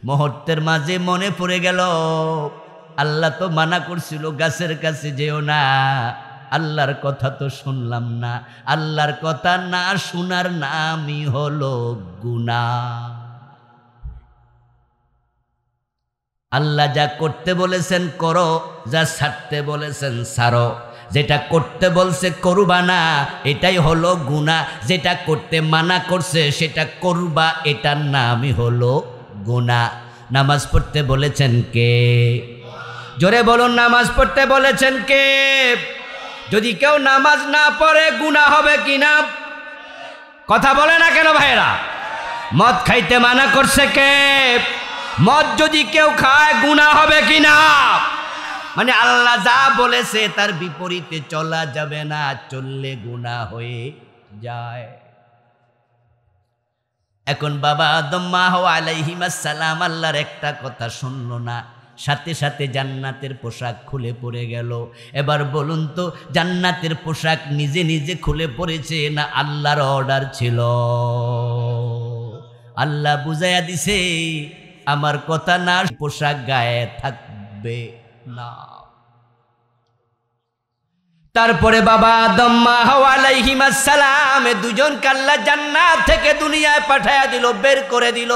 মুহূর্তের মাঝে মনে পড়ে গেল আল্লাহ তো মানা করছিল গাছের কাছে যেও না, আল্লাহর কথা তো শুনলাম না। আল্লাহর কথা না শোনার নামই হলো গুনাহ। আল্লাহ যা করতে বলেছেন করো, যা ছাড়তে বলেছেন ছাড়ো। যেটা করতে বলছে করবা না, এটাই হলো গুনাহ। যেটা করতে মানা করছে সেটা করবা, এটার নামই হলো গুনাহ। নামাজ পড়তে বলেছেন কে? জোরে বলুন, নামাজ পড়তে বলেছেন কে? যদি কেউ নামাজ না পড়ে গুনাহ হবে কিনা? কথা বলে না কেন ভাইরা? মদ খাইতে মানা করছে কে? মদ যদি কেউ খায় গুনাহ হবে কিনা? মানে আল্লাহ যা বলেছে তার বিপরীতে চলা যাবে না, চললে গুনাহ হয়ে যায়। এখন বাবা আদম মা হাওয়া আলাইহিমাস সালাম আল্লাহর একটা কথা শুনলো না, সাথে সাথে জান্নাতের পোশাক খুলে পড়ে গেল। এবার বলুন তো, জান্নাতের পোশাক নিজে নিজে খুলে পড়েছে না আল্লাহর অর্ডার ছিল? আল্লাহ বুঝাইয়া দিছে, আমার কথা না পোশাক গায়ে থাকবে না। তারপরে বাবা আদম মা হাওয়া আলাইহিমাস সালাম দুজনকে আল্লাহ জান্নাত থেকে দুনিয়ায় পাঠায়া দিল, বের করে দিল।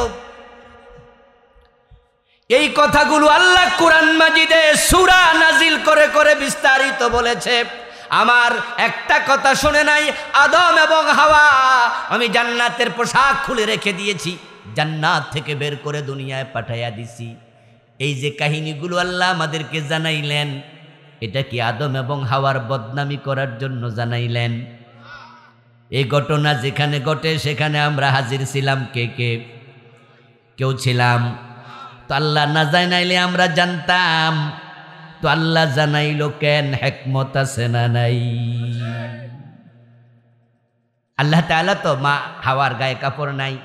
এই কথাগুলো আল্লাহ কুরআন মাজিদে সূরা নাজিল করে করে বিস্তারিত বলেছে। আমার একটা কথা শুনে নাই, আদম এবং হাওয়া আমি জান্নাতের পোশাক খুলে রেখে দিয়েছি, জান্নাত থেকে বের করে দুনিয়ায় পাঠাইয়া দিছি। এই যে কাহিনীগুলো আল্লাহ আমাদেরকে জানাইলেন, এটা কি আদম এবং হাওয়ার বদনামি করার জন্য জানাইলেন? এই ঘটনা যেখানে ঘটে সেখানে আমরা হাজির ছিলাম। কে কে? কেউ ছিলাম? তো আল্লাহ না জানাইলে আমরা জানতাম। তো আল্লাহ জানাইলো কেন? হিকমত আছে না নাই? আল্লাহ তাআলা তো মা হাওয়ার গায়ে কাপড় নাই,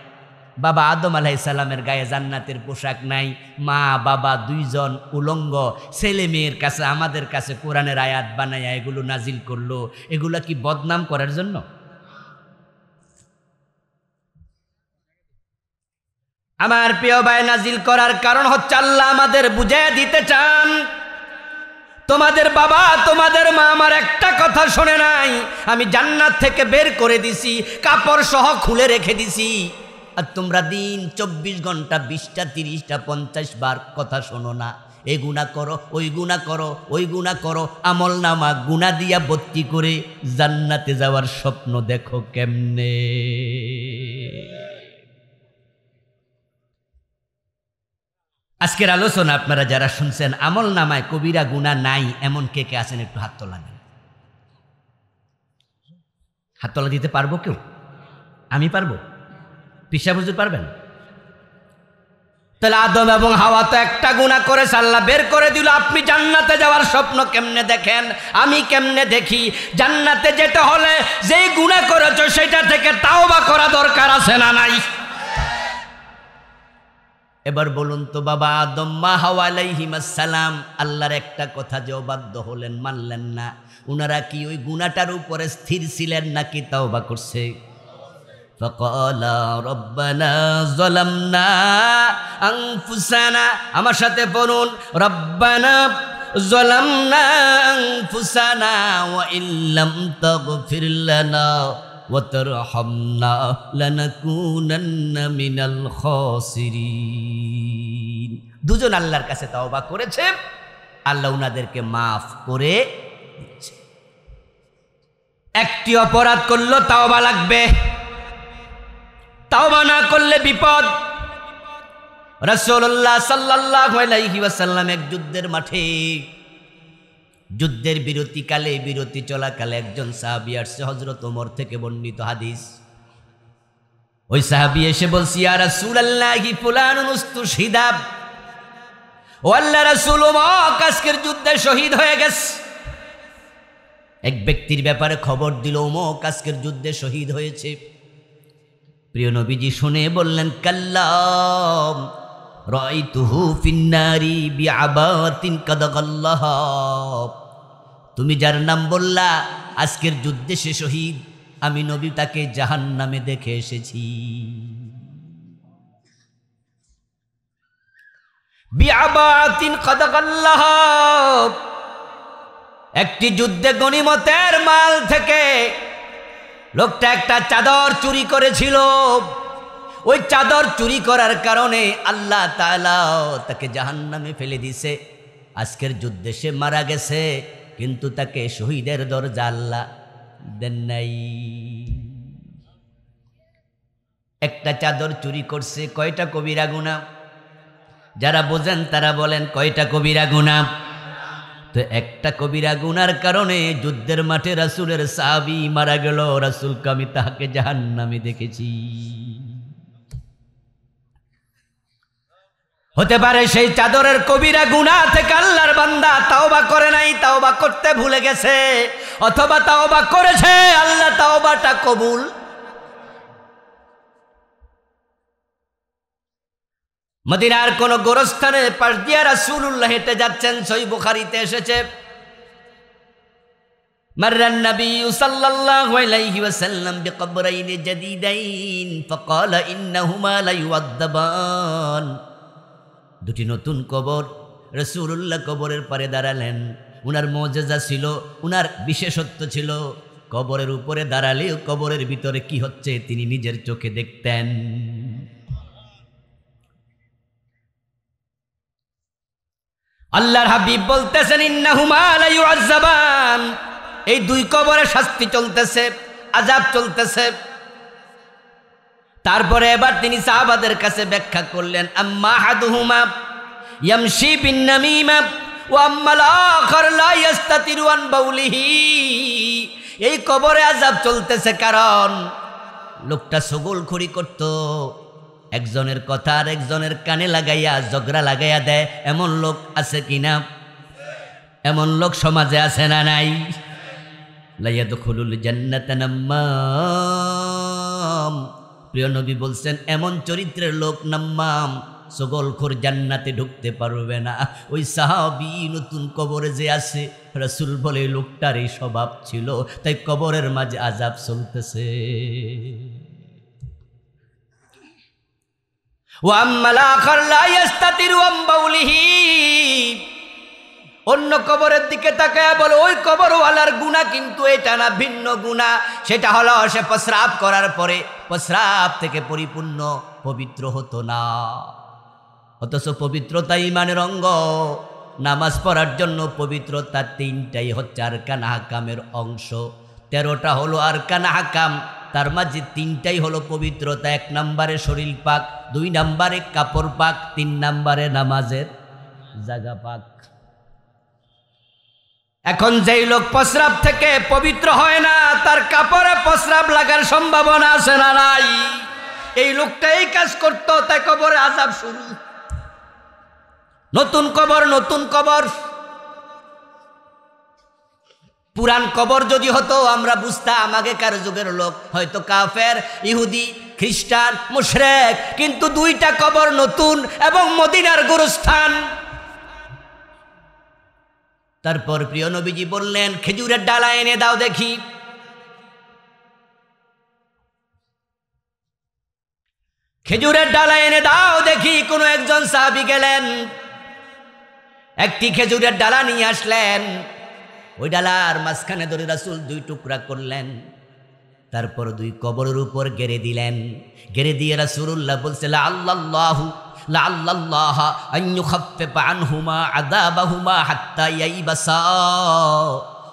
বাবা আদম আলাইহিস সালামের গায়ে জান্নাতের পোশাক নাই, মা বাবা দুইজন উলঙ্গ ছেলে মেয়ের কাছে আমাদের কাছে কোরআনের আয়াত বানাইয়া এগুলো নাজিল করলো। এগুলা কি বদনাম করার জন্য? আমার প্রিয় ভাই, নাজিল করার কারণ হচ্ছে আল্লাহ আমাদের বুঝিয়ে দিতে চান, তোমাদের বাবা তোমাদের মা আমার একটা কথা শোনে নাই, আমি জান্নাত থেকে বের করে দিছি, কাপড় সহ খুলে রেখে দিছি, আর তোমরা দিন 24 ঘন্টা 20টা 30টা 50 বার কথা শোনো না। এই গুনাহ করো, ওই গুনাহ করো, ওই গুনাহ করো, আমল নামা গুনাহ দিয়া ভর্তি করে জান্নাতে যাওয়ার স্বপ্ন দেখো কেমনে? আজকের আলোচনা আপনারা যারা শুনছেন, আমল নামায় কবিরা গুনাহ নাই এমন কে কে আছেন? একটু হাত তোলা দেন। হাত তোলা দিতে পারবো কেউ? আমি পারবো? পিসা হুজুর পারবেন? তাহলে আদম এবং হাওয়া তো একটা গুনাহ করেছে, আল্লাহ বের করে দিল। আপনি জান্নাতে যাওয়ার স্বপ্ন কেমনে দেখেন? আমি কেমনে দেখি? জান্নাতে যেতে হলে যেই গুনাহ করেছো সেটা থেকে তাওবা করা দরকার আছে না নাই? এবার বলুন তো, বাবা আদম মা হাওয়া আলাইহিমাস সালাম আল্লাহর একটা কথা যে অবাধ্য হলেন, মানলেন না, উনারা কি ওই গুনাহটার উপরে স্থির ছিলেন নাকি তাওবা করছে? ফাকালা রব্বানা যালামনা আনফুসানা, আমার সাথে বলুন, রব্বানা যালামনা আনফুসানা ওয়া ইল্লাম তাগফির লানা ওয়া তারহামনা লানাকুনান্না মিনাল খাসিরিন। দুজন আল্লাহর কাছে তাওবা করেছে, আল্লাহ উনাদেরকে মাফ করে দিয়েছে। একটি অপরাধ করলো তাওবা লাগবে, তাওবা না করলে বিপদ। রাসূলুল্লাহ সাল্লাল্লাহু আলাইহি ওয়াসাল্লাম এক যুদ্ধের মাঠে, যুদ্ধের বিরতিকালে, বিরতি চলাকালে একজন সাহাবী আসছে, হযরত ওমর থেকে বর্ণিত হাদিস। ওই সাহাবী এসে বলছে, ইয়া রাসূলুল্লাহি ফুলানুন উস্তুশহিদা, ও আল্লাহর রাসূল, ওমর আজকের যুদ্ধে শহীদ হয়ে গেছে। এক ব্যক্তির ব্যাপারে খবর দিল, ওমর আজকের যুদ্ধে শহীদ হয়েছে। প্রিয় নবীজি শুনে বললেন, কাল্লাম রাআইতুহু ফিন্নারি বিআবাতিন কাদাগাল্লাহ, তুমি যার নাম বললা আজকের যুদ্ধে সে শহীদ, আমি নবী তাকে জাহান্নামে দেখে এসেছি। বিআবাতিন কাদাগাল্লাহ, একটি যুদ্ধে গনিমতের মাল থেকে লোকটা একটা চাদর চুরি করেছিল। ওই চাদর চুরি করার কারণে আল্লাহ তাআলা তাকে জাহান্নামে ফেলে দিয়েছে। আজকের যুদ্ধে সে মারা গেছে, কিন্তু তাকে শহীদের দরজা আল্লাহ দেন নাই। একটা চাদর চুরি করছে, কয়টা কবিরা গুনাহ? যারা বোঝেন তারা বলেন কয়টা কবিরা গুনাহ? তো একটা কবিরা গুনার কারণে যুদ্ধের মাঠে রাসূলের সাহাবী মারা গেল। রাসূলকে আমি তাহাকে জাহান্নামে দেখেছি। হতে পারে সেই চাদরের কবিরা গুনাহ থেকে আল্লাহর বান্দা তাওবা করে নাই, তাওবা করতে ভুলে গেছে, অথবা তাওবা করেছে, আল্লাহ তাওবাটা কবুল। মদিনার কোন গোরস্থানের পাশ দিয়ে রাসূলুল্লাহ হেঁটে যাচ্ছেন, সহিহ বুখারীতে এসেছে, মাররান নবী সাল্লাল্লাহু আলাইহি ওয়াসাল্লাম বিকবরাইন জাদীদাইন ফাকালা ইন্নাহুমা লা ইউআযাবান। দুটি নতুন কবর। রাসূলুল্লাহ কবরের পারে দাঁড়ালেন। উনার মুজিজা ছিল, উনার বিশেষত্ব ছিল, কবরের উপরে দাঁড়ালেও কবরের ভিতরে কি হচ্ছে তিনি নিজের চোখে দেখতেন। আল্লাহর হাবিব বলতেছেন ইন্নাহুমা লা ইউআযাবান, এই দুই কবরে শাস্তি চলতেছে, আযাব চলতেছে। তারপরে এবার তিনি সাহাবাদের কাছে ব্যাখ্যা করলেন, আম্মা আহাদুহুমা ইয়ামশি বিন নামিমা ওয়া আম্মাল আখার লা ইস্তাতিরু আন বাউলিহি। এই কবরে আযাব চলতেছে কারণ লোকটা ছগলখড়ি করত, একজনের কথা আর একজনের কানে লাগাইয়া ঝগড়া লাগাইয়া দেয়। এমন লোক আছে কিনা? এমন লোক সমাজে আছে না নাই? লা ইয়াদখুলুল জান্নাতা নাম্মাম। প্রিয় নবী বলছেন এমন চরিত্রের লোক নাম্মাম, ছগলখোর জান্নাতে ঢুকতে পারবে না। ওই সাহাবী নতুন কবরে যে আছে, রাসূল বলে লোকটার এই স্বভাব ছিল, তাই কবরের মাঝে আযাব চলতেছে। ওয়াম্মাল আখার লা ইস্তাতিরু আন বাউলিহি। অন্য কবরের দিকে তাকায় বলে ওই কবরওয়ালার গুনাহ কিন্তু এটা না, ভিন্ন গুনাহ। সেটা হলো সে প্রস্রাব করার পরে প্রস্রাব থেকে পরিপূর্ণ পবিত্র হতো না। অথচ পবিত্রতা ঈমানের অঙ্গ। নামাজ পড়ার জন্য পবিত্রতা তিনটাই হচ্ছে আরকান আহকামের অংশ। 13টা হলো আরকান আহকাম, তার মাঝে তিনটাই হলো পবিত্রতা। 1 নম্বরে শরীর পাক, 2 নম্বরে কাপড় পাক, 3 নম্বরে নামাজের জায়গা পাক। এখন যেই লোক প্রস্রাব থেকে পবিত্র হয় না, তার কাপড়ে প্রস্রাব লাগার সম্ভাবনা আছে না নাই? এই লোকটা এই কাজ করতো, তাই কবরে আযাব শুরু। নতুন কবর, নতুন কবর। পুরান কবর যদি হতো আমরা বুঝতাম আগেকার যুগের লোক হয়তো কাফের, ইহুদি, খ্রিস্টান, মুশরিক। কিন্তু 2টা কবর নতুন এবং মদিনার গোরস্থান। তারপর প্রিয় নবীজি বললেন খেজুরের ডালা এনে দাও দেখি। খেজুরের ডালা এনে দাও দেখি। কোনো একজন সাহাবী গেলেন, একটি খেজুরের ডালা নিয়ে আসলেন। ওই ডালার মাঝখানে ধরে রাসূল 2 টুকরা করলেন, তারপর 2 কবরের উপর গেড়ে দিলেন। গেড়ে দিয়ে রাসূলুল্লাহ বলছে লাআল্লাল্লাহু লাআল্লাল্লাহ আন ইউখাফফিফা আনহুমা আযাবাহুমা হাত্তা ইয়াইবাসা।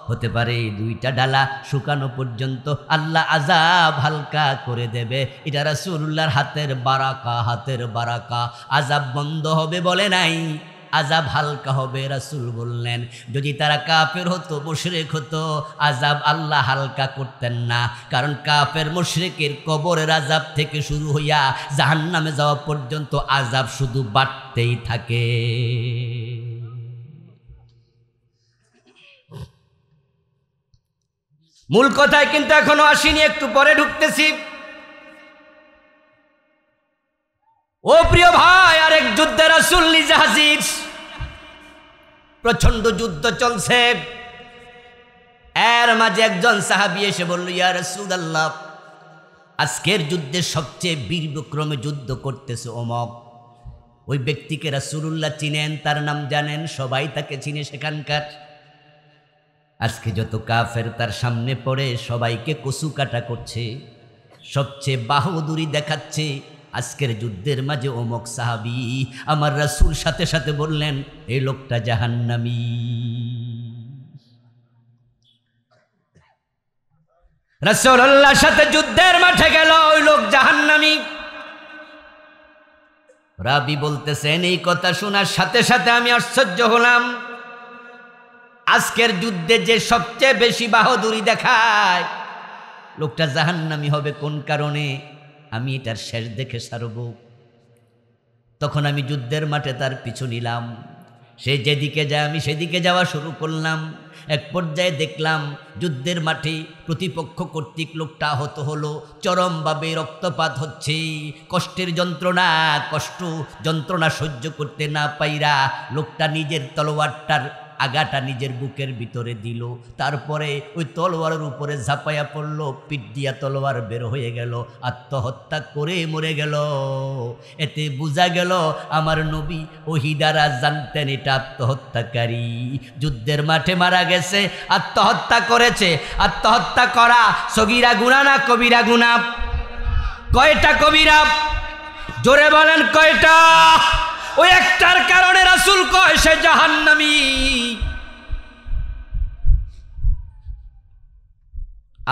হতে পারে 2টা ডালা শুকানো পর্যন্ত আল্লাহ আযাব হালকা করে দেবে। এটা রাসূলুল্লাহর হাতের বারাকা, হাতের বারাকা। আযাব বন্ধ হবে বলে নাই, আযাব হালকা হবে রাসূল বললেন। যদি তারা কাফের হতো, মুশরিক হতো, আযাব আল্লাহ হালকা করতেন না। কারণ কাফের মুশরিকের কবরের আযাব থেকে শুরু হইয়া জাহান্নামে যাওয়া পর্যন্ত আযাব শুধু বাড়তেই থাকে। মূল কথায় কিন্তু এখনো আসিনি, একটু পরে ঢুকতেছি। ও প্রিয় ভাই, আরেক যুদ্ধে রাসূল নিজে হাজির। প্রচন্ড যুদ্ধ চলছে। এর মাঝে একজন সাহাবী এসে বলল, ইয়া রাসূলুল্লাহ, আজকের যুদ্ধে সবচেয়ে বীর বিক্রমে যুদ্ধ করতেছে অমক। ওই ব্যক্তিকে রাসূলুল্লাহ চিনেন, তার নাম জানেন, সবাই তাকে চিনে সেখানকার। আজকে যত কাফের তার সামনে পড়ে সবাইকে কচু কাটা করছে, সবচেয়ে বাহাদুরি দেখাচ্ছে। আজকের যুদ্ধের মাঝে অমুক সাহাবী আমার রাসূল সাথে সাথে বললেন এই লোকটা জাহান্নামী। রাসূলুল্লাহর সাথে যুদ্ধের মাঠে গেল, ওই লোক জাহান্নামী। রাবী বলতেছেন এই কথা শোনার সাথে সাথে আমি আশ্চর্য হলাম। আজকের যুদ্ধে যে সবচেয়ে বেশি বাহাদুরি দেখায় লোকটা জাহান্নামী হবে কোন কারণে? আমি এটার শেষ দেখে সারব। তখন আমি যুদ্ধের মাঠে তার পিছু নিলাম। সে যেদিকে যায় আমি সেদিকে যাওয়া শুরু করলাম। এক পর্যায়ে দেখলাম যুদ্ধের মাঠে প্রতিপক্ষ কর্তৃক লোকটা আহত হলো, চরমভাবে রক্তপাত হচ্ছে। কষ্টের যন্ত্রণা সহ্য করতে না পাইরা লোকটা নিজের তলোয়ারটার আগাটা নিজের বুকের ভিতরে দিল, তারপরে ওই তলোয়ারের উপরে ঝাঁপাইয়া পড়ল, পিঠ দিয়া তলোয়ার বের হয়ে গেল, আত্মহত্যা করে মরে গেল। এতে বোঝা গেল আমার নবী ওহী দ্বারা জানতেন এটা আত্মহত্যাকারী, যুদ্ধের মাঠে মারা গেছে, আত্মহত্যা করেছে। আত্মহত্যা করা সগীরা গুনাহ না কবিরা গুনাহ? কয়টা কবিরা? জোরে বলেন কয়টা? ওই একটার কারণে রাসূল কয় সে জাহান্নামী।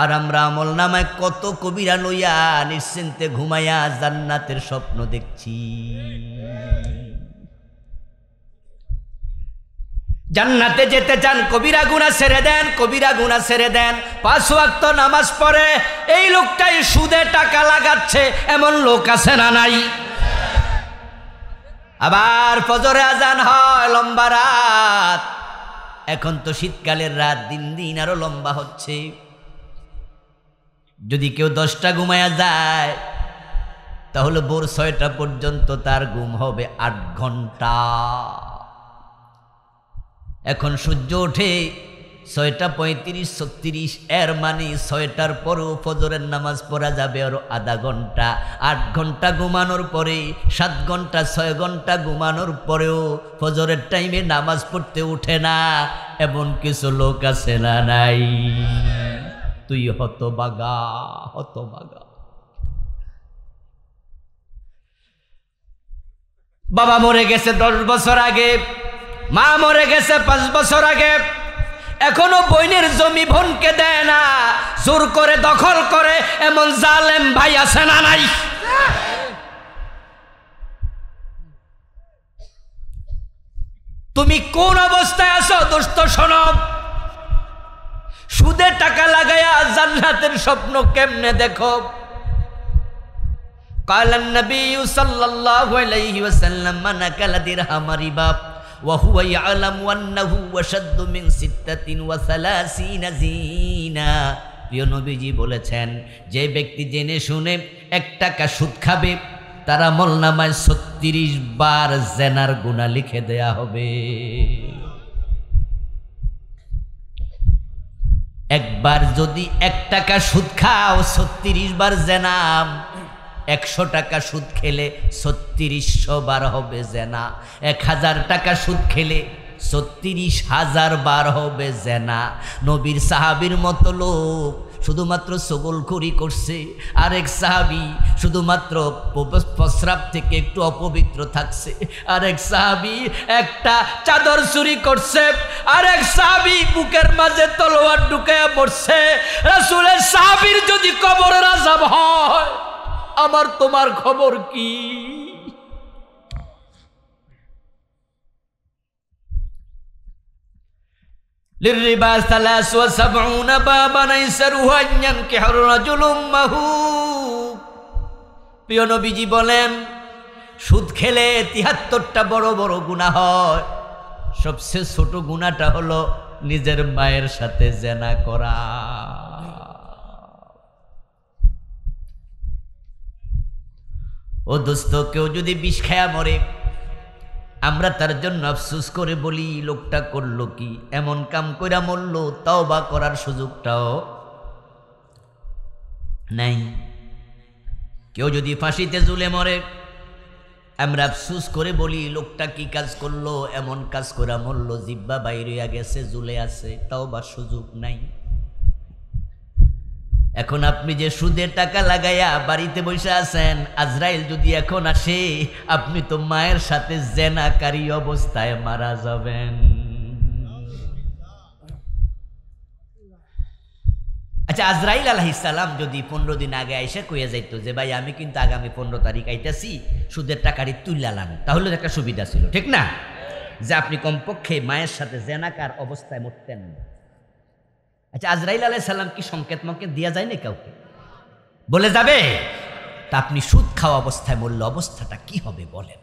আর আমরা আমলনামায় কত কবিরা লইয়া নিশ্চিন্তে ঘুমাইয়া জান্নাতের স্বপ্ন দেখছি। জান্নাতে যেতে চান, কবিরা গুনাহ ছেড়ে দেন, কবিরা গুনাহ ছেড়ে দেন, 5 ওয়াক্ত নামাজ পড়ে। এই লোকটাই সুদে টাকা লাগাচ্ছে, এমন লোক আছে না নাই? আবার ফজরে আজান হয়, লম্বা রাত। এখন তো শীতকালের রাত দিন দিন আরো লম্বা হচ্ছে। যদি কেউ 10টা ঘুমায়া যায় তাহলে ভোর 6টা পর্যন্ত তার ঘুম হবে 8 ঘন্টা। এখন সূর্য ওঠে 6:35, 36, এর মানে 6টার পরেও ফজরের নামাজ পড়া যাবে আরো আধা ঘন্টা। 8 ঘন্টা ঘুমানোর পরে 7 ঘন্টা 6 ঘন্টা ঘুমানোর পরেও ফজরের টাইমে নামাজ পড়তে উঠে না, এমন কিছু লোক আছে না নাই? তুই হতভাগা, হতভাগা। বাবা মরে গেছে 10 বছর আগে, মা মরে গেছে 5 বছর আগে, এখনো বইনের জমি বোনকে দেয় না, জোর করে দখল করে, এমন জালেম ভাই আছে না নাই? তুমি কোন অবস্থায় আছো দোস্ত শোনো। সুদে টাকা লাগায়া জান্নাতের স্বপ্ন কেমনে দেখো? কালান নবী সাল্লাল্লাহু আলাইহি ওয়াসাল্লাম মান আকালা দিরহাম রিবা وهو يعلم أنه وشد من 36 জিনা। প্রিয় নবীজি বলেছেন যে ব্যক্তি জেনে শুনে 1 টাকা সুদ খাবে তার আমলনামায় 36 বার জেনার গুনাহ লিখে দেয়া হবে। একবার যদি 1 টাকা সুদ খাও 36 বার জেনা। 100 টাকা সুদ খেলে 3600 বার হবে জেনা। 1000 টাকা সুদ খেলে 36,000 বার হবে জেনা। নবীর সাহাবীর মতো লোক শুধুমাত্র সগলখুরি করছে, আরেক সাহাবী শুধুমাত্র প্রস্রাব থেকে একটু অপবিত্র থাকছে, আরেক সাহাবী একটা চাদর চুরি করছে, আরেক সাহাবী বুকের মাঝে তলোয়ার ঢুকায়া পড়ছে। রাসূলের সাহাবীর যদি কবরের আযাব হয়, আমার তোমার খবর কি? লিররিবা 73 বাবান আইসারুহা ইয়ানকিহুর রাজুল উম্মাহু। প্রিয় নবীজি বলেন সুদ খেলে 73টা বড় বড় গুনাহ হয়, সবচেয়ে ছোট গুনাহটা হলো নিজের মায়ের সাথে জিনা করা। ও দোস্ত, কেউ যদি বিষ খায়া মরে, আমরা তার জন্য আফসোস করে বলি লোকটা করলো কি, এমন কাম কইরা মরলো, তওবা করার সুযোগটাও নাই। কেউ যদি ফাঁসিতে ঝুলে মরে, আমরা আফসুস করে বলি লোকটা কি কাজ করলো, এমন কাজ করে মরল, জিব্বা বাইরে গেছে, ঝুলে আছে, তাও বা সুযোগ নাই। এখন আপনি যে সুদের টাকা লাগাইয়া বাড়িতে বসে আছেন, আজরাইল যদি এখন আসে, আপনি তো মায়ের সাথে জেনাকারী অবস্থায় মারা যাবেন। আচ্ছা, আজরাইল আলাইহিস সালাম যদি 15 দিন আগে আইসা কইয়া যাইতো যে ভাই আমি কিন্তু আগামী 15 তারিখ আইতাছি, সুদের টাকাটি তুইলা লান, তাহলে একটা সুবিধা ছিল, ঠিক না? যে আপনি কমপক্ষে মায়ের সাথে জেনাকার অবস্থায় মরতেন। আচ্ছা, আজরাইল আলাইহিস সালাম কি সংকেত মঙ্কেত দিয়া যায় না কাউকে? বলে যাবে? তা আপনি সুদ খাওয়া অবস্থায় মরলে অবস্থাটা কি হবে বলেন?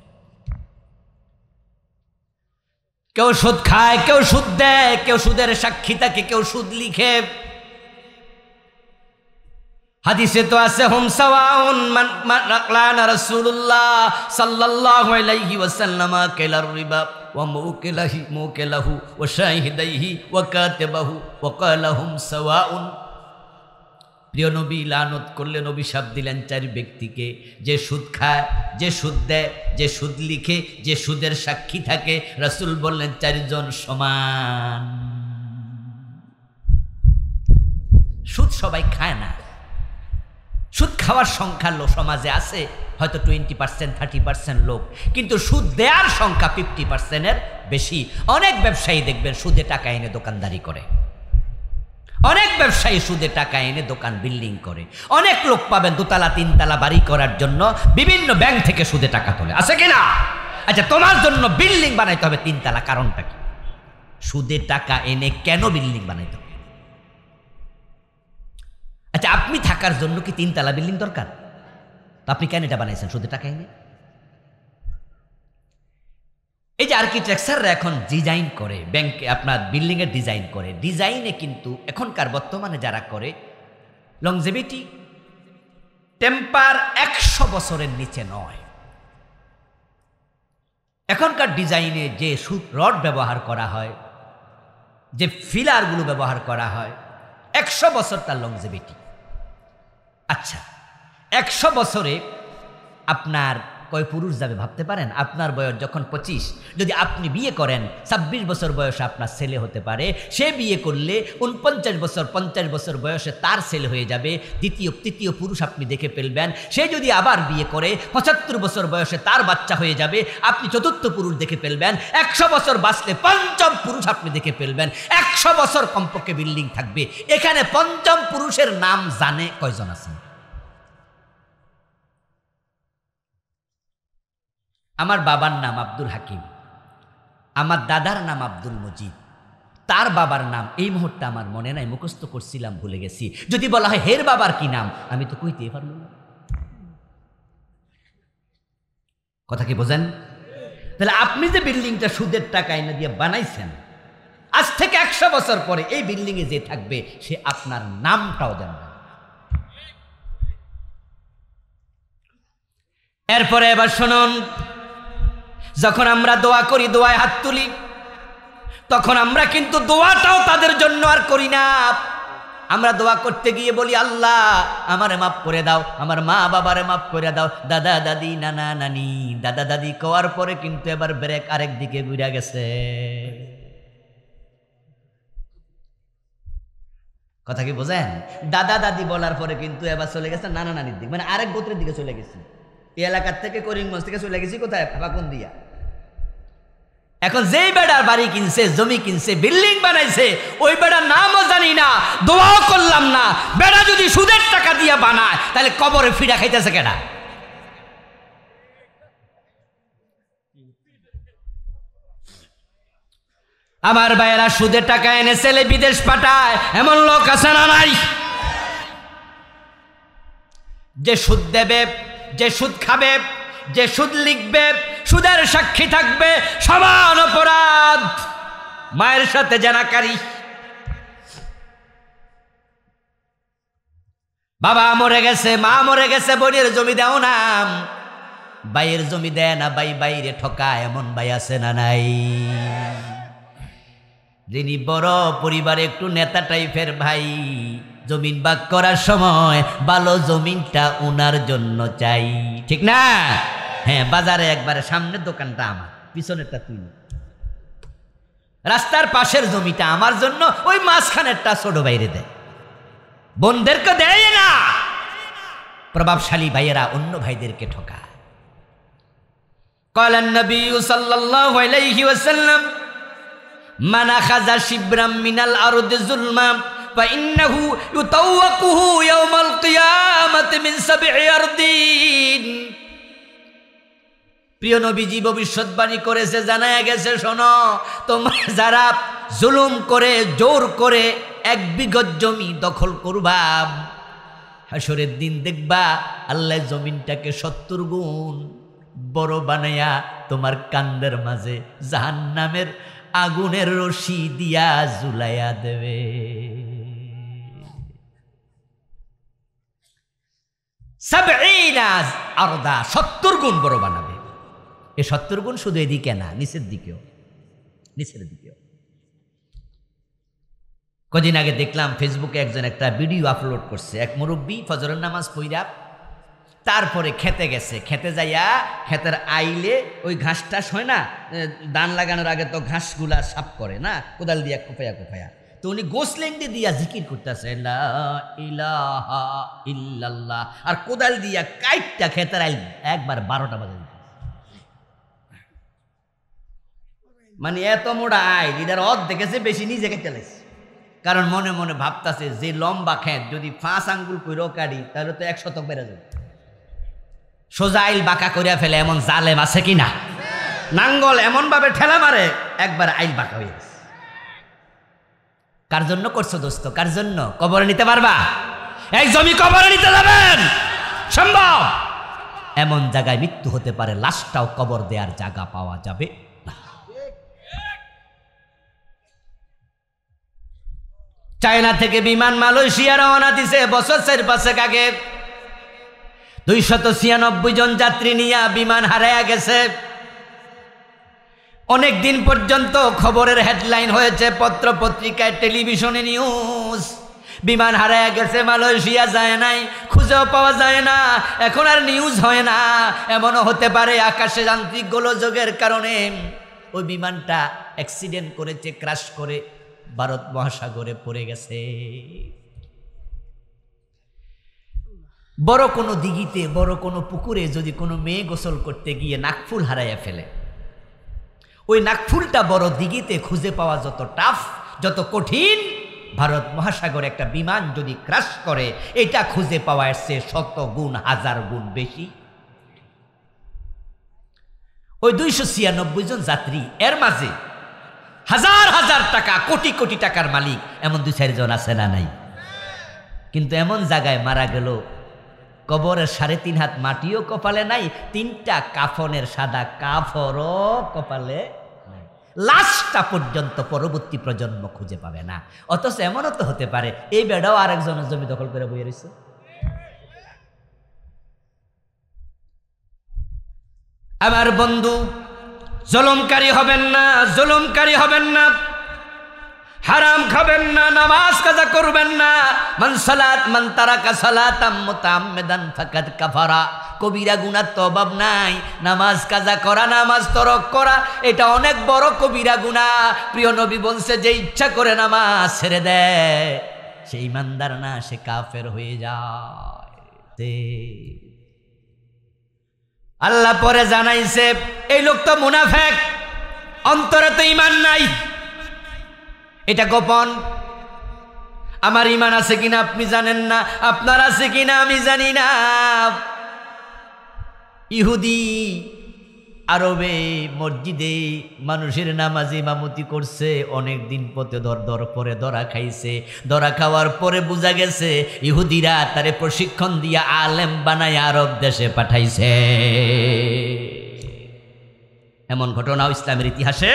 কেউ সুদ খায়, কেউ সুদ দেয়, কেউ সুদের সাক্ষী থাকে, কেউ সুদ লিখে। হাদিসে তো আছে হুম সাওয়াউন মান রাকলানা রাসূলুল্লাহ সাল্লাল্লাহু আলাইহি ওয়াসাল্লাম কালার রিবা ওয়া মুকিলাহু ওয়া শাহিদাইহি ওয়া কাতিবাহু ওয়া ক্বালা হুম সাওয়াউন। প্রিয় নবী লানত করলেন, অভিশাপ দিলেন 4 ব্যক্তিকে, যে সুদ খায়, যে সুদ দেয়, যে সুদ লিখে, যে সুদের সাক্ষী থাকে। রাসূল বললেন 4 জন সমান। সুদ সবাই খায় না। সুদ খাওয়ার সংখ্যা সমাজে আছে হয়তো 20%, 30% লোক, কিন্তু সুদ দেওয়ার সংখ্যা 50%-এর বেশি। অনেক ব্যবসায়ী দেখবেন সুদে টাকা এনে দোকানদারি করে, অনেক ব্যবসায়ী সুদে টাকা এনে দোকান বিল্ডিং করে। অনেক লোক পাবেন 2 তলা 3 তলা বাড়ি করার জন্য বিভিন্ন ব্যাংক থেকে সুদে টাকা তোলে, আছে কিনা? আচ্ছা, তোমার জন্য বিল্ডিং বানাইতে হবে 3 তলা, কারণটা কি? সুদে টাকা এনে কেন বিল্ডিং বানাইতে হবে? আচ্ছা, আপনি থাকার জন্য কি 3 তলা বিল্ডিং দরকার? তো আপনি কেন এটা বানাইছেন সুদে টাকা এনে? এই যে আর্কিটেকচাররা এখন ডিজাইন করে, ব্যাংকে আপনার বিল্ডিং এর ডিজাইন করে, ডিজাইনে কিন্তু এখনকার বর্তমানে যারা করে লংজিভিটি টেম্পার 100 বছরের নিচে নয়। এখনকার ডিজাইনে যে সুদ রড ব্যবহার করা হয়, যে ফিলারগুলো ব্যবহার করা হয়, 100 বছর তার লংজিভিটি। আচ্ছা, 100 বছরে আপনার কয় পুরুষ যাবে ভাবতে পারেন? আপনার বয়স যখন 25, যদি আপনি বিয়ে করেন 26 বছর বয়সে আপনার ছেলে হতে পারে, সে বিয়ে করলে 49 বছর 50 বছর বয়সে তার ছেলে হয়ে যাবে, দ্বিতীয় তৃতীয় পুরুষ আপনি দেখে ফেলবেন। সে যদি আবার বিয়ে করে 75 বছর বয়সে তার বাচ্চা হয়ে যাবে, আপনি চতুর্থ পুরুষ দেখে ফেলবেন। 100 বছর বাঁচলে পঞ্চম পুরুষ আপনি দেখে ফেলবেন। 100 বছর কমপক্ষে বিল্ডিং থাকবে। এখানে পঞ্চম পুরুষের নাম জানে কয়জন আছেন? আমার বাবার নাম আব্দুল হাকিম, আমার দাদার নাম আব্দুল মজিদ, তার বাবার নাম এই মুহূর্তে আমার মনে নাই, মুখস্থ করছিলাম, ভুলে গেছি। যদি বলা হয় হের বাবার কি নাম, আমি তো কইতে পারবো না। কথা কি বোঝেন? তাহলে আপনি যে বিল্ডিংটা সুদের টাকা এনে দিয়ে বানাইছেন, আজ থেকে 100 বছর পরে এই বিল্ডিং এ যে থাকবে সে আপনার নামটাও জানবে। এরপরে এবার শুনুন, যখন আমরা দোয়া করি, দোয়ায় হাত তুলি, তখন আমরা কিন্তু দোয়াটাও তাদের জন্য আর করি না। আমরা দোয়া করতে গিয়ে বলি আল্লাহ আমারে মাফ করে দাও, আমার মা বাবারে মাফ করে দাও, দাদা দাদি নানা নানি। দাদা দাদি কোয়ার পরে কিন্তু এবার ব্রেক আরেক দিকে ঘুরে গেছে। কথা কি বোঝেন? দাদা দাদি বলার পরে কিন্তু এবার চলে গেছে নানা নানির দিকে, মানে আরেক গোত্রের দিকে চলে গেছি। এই এলাকার থেকে করিমগঞ্জ থেকে চলে গেছি কোথায়? ফাঁকুন দিয়া। এখন যেই বেড়ার বাড়ি কিনছে, জমি কিনছে, বিল্ডিং বানাইছে, ওই বেড়ার নামও জানি না, দোয়াও করলাম না। বেড়া যদি সুদের টাকা দিয়ে বানায় তাহলে কবরে ফিরা খাইতেছে কেডা? আমার ভাইয়েরা সুদের টাকা এনে ছেলে বিদেশ পাঠায়, এমন লোক আছে না নাই? যে সুদ দেবে, যে সুদ খাবে, যে সুদ লিখবে, সুদের সাক্ষী থাকবে, সমান অপরাধ। মায়ের সাথে জানাকারী, বাবা মরে গেছে, মা মরে গেছে, বোনের জমি দাও না, ভাইয়ের জমি দেয় না, ভাই বাইরে ঠকায়, এমন ভাই আছে না নাই? যিনি বড় পরিবারে একটু নেতা টাইপের ভাই, জমিন ভাগ করার সময় ভালো জমিনটা উনার জন্য চাই, ঠিক না? হ্যাঁ, বাজারে একবারে সামনের দোকানটা আমার, পিছনেরটা তুই। রাস্তার পাশের জমিটা আমার জন্য, ওই মাঝখানেরটা ছোট বাইরে দেয়, বোনদেরকে দেয় না। প্রভাবশালী ভাইয়েরা অন্য ভাইদেরকে ঠকায়। قال النبي صلى الله عليه وسلم من أخذ شبرا من الأرض ظلما فإنه يطوقه يوم القيامة من 7 أرضين। প্রিয় নবীজি ভবিষ্যৎবাণী করেছে, জানায়া গেছে, শোনো, তোমরা যারা জুলুম করে জোর করে 1 বিঘত জমি দখল করবা, হাসরের দিন দেখবা আল্লাহ জমিনটাকে 70 গুণ বড় বানায়া তোমার কান্দের মাঝে জাহান্নামের আগুনের রশি দিয়া ঝুলাইয়া দেবে। 70 আরদা, 70 গুণ বড় বানাবে। এই 70 গুণ শুধু এদিকে না, নিচের দিকেও, নিচের দিকেও। কদিন আগে দেখলাম ফেসবুকে একজন একটা ভিডিও আপলোড করছে, এক মুরব্বী ফজরের নামাজ পড়া তারপরে খেতে গেছে, খেতে যাইয়া খেতের আইলে ওই ঘাসটা হয় না, ধান লাগানোর আগে তো ঘাসগুলা সাফ করে না, কোদাল দিয়া কোপায়া কোপায়া, তো উনি গোসলেন্ডে দিয়া জিকির করতেছে লা ইলাহা ইল্লাল্লাহ, আর কোদাল দিয়া কাইটটা খেতের আইল একবার 12টা বাজে। মানে এত মোটা আইল, এটার দেখেছে বেশি নিজে কেটে লাগছে, কারণ মনে মনে ভাবতাছে যে লম্বা খেত যদি 5 আঙ্গুল কইরও কাটি তাহলে তো 1 শতক বেড়ে যাবে। সোজা আইল বাঁকা করিয়া ফেলে এমন জালেম আছে কিনা? নাঙ্গল এমন ভাবে ঠেলা মারে একবার আইল বাঁকা হয়ে গেছে। কার জন্য করছো দোস্ত? কার জন্য? কবরে নিতে পারবা? এই জমি কবরে নিতে যাবেন সম্ভব? এমন জায়গায় মৃত্যু হতে পারে, লাশটাও কবর দেওয়ার জায়গা পাওয়া যাবে না। চায়না থেকে বিমান মালয়েশিয়া রওনা দিছে বছর 4-5 আগে। 296 জন যাত্রী নিয়ে বিমান হারায়া গেছে। অনেক দিন পর্যন্ত খবরের হেডলাইন হয়েছে পত্র পত্রিকায়, টেলিভিশনে নিউজ, বিমান হারায়া গেছে, মালয়েশিয়া যায় নাই, খুঁজেও পাওয়া যায় না। এখন আর নিউজ হয় না। এমনও হতে পারে আকাশে যান্ত্রিক গোলযোগের কারণে ওই বিমানটা অ্যাক্সিডেন্ট করেছে, ক্র্যাশ করে ভারত মহাসাগরে পড়ে গেছে। বড় কোনো দিঘিতে, বড় কোনো পুকুরে যদি কোনো মেয়ে গোসল করতে গিয়ে নাকফুল হারাইয়া ফেলে, ওই নাকফুলটা বড় দিঘিতে খুঁজে পাওয়া যত টাফ, যত কঠিন, ভারত মহাসাগরে একটা বিমান যদি ক্র্যাশ করে এটা খুঁজে পাওয়া এসছে 100 গুণ 1000 গুণ বেশি। ওই 296 জন যাত্রী, এর মাঝে হাজার হাজার টাকা, কোটি কোটি টাকার মালিক এমন 2-4 জন আছে না নাই? কিন্তু এমন জায়গায় মারা গেল, কবরের 3.5 হাত মাটিও কপালে নাই, 3টা কাফনের সাদা কাফরও কপালে নাই, লাশটা পর্যন্ত পরবর্তী প্রজন্ম খুঁজে পাবে না। অথচ এমনও তো হতে পারে এই বেড়াও আরেকজনের জমি দখল করে বইয়ে রয়েছে। আমার বন্ধু, জুলুমকারী হবেন না, জুলুমকারী হবেন না, হারাম খাবেন না, নামাজ কাজা করবেন না। মান তারাকা সালাতাম মুতাআম্মিদান ফাকাদ কাফারা। কবিরা গুনাহ তো অভাব নাই, নামাজ কাজা করা, নামাজ তরক করা, এটা অনেক বড় কবিরা গুনাহ। প্রিয় নবী বলছে যে ইচ্ছা করে নামাজ ছেড়ে দেয় সে ইমানদার না, সে কাফের হয়ে যায়। আল্লাহ পরে জানাইছে এই লোক তো মুনাফিক, অন্তরে তো ঈমান নাই, এটা গোপন। আমার ঈমান আছে কিনা আপনি জানেন না, আপনার আছে কিনা আমি জানি না। ইহুদি আরবে মসজিদে মানুষের নামাজ ইমামতি করছে, অনেক দিন পথে দর পরে ধরা খাইছে। ধরা খাওয়ার পরে বোঝা গেছে ইহুদিরা তারে প্রশিক্ষণ দিয়া আলেম বানায় আরব দেশে পাঠাইছে। এমন ঘটনাও ইসলামের ইতিহাসে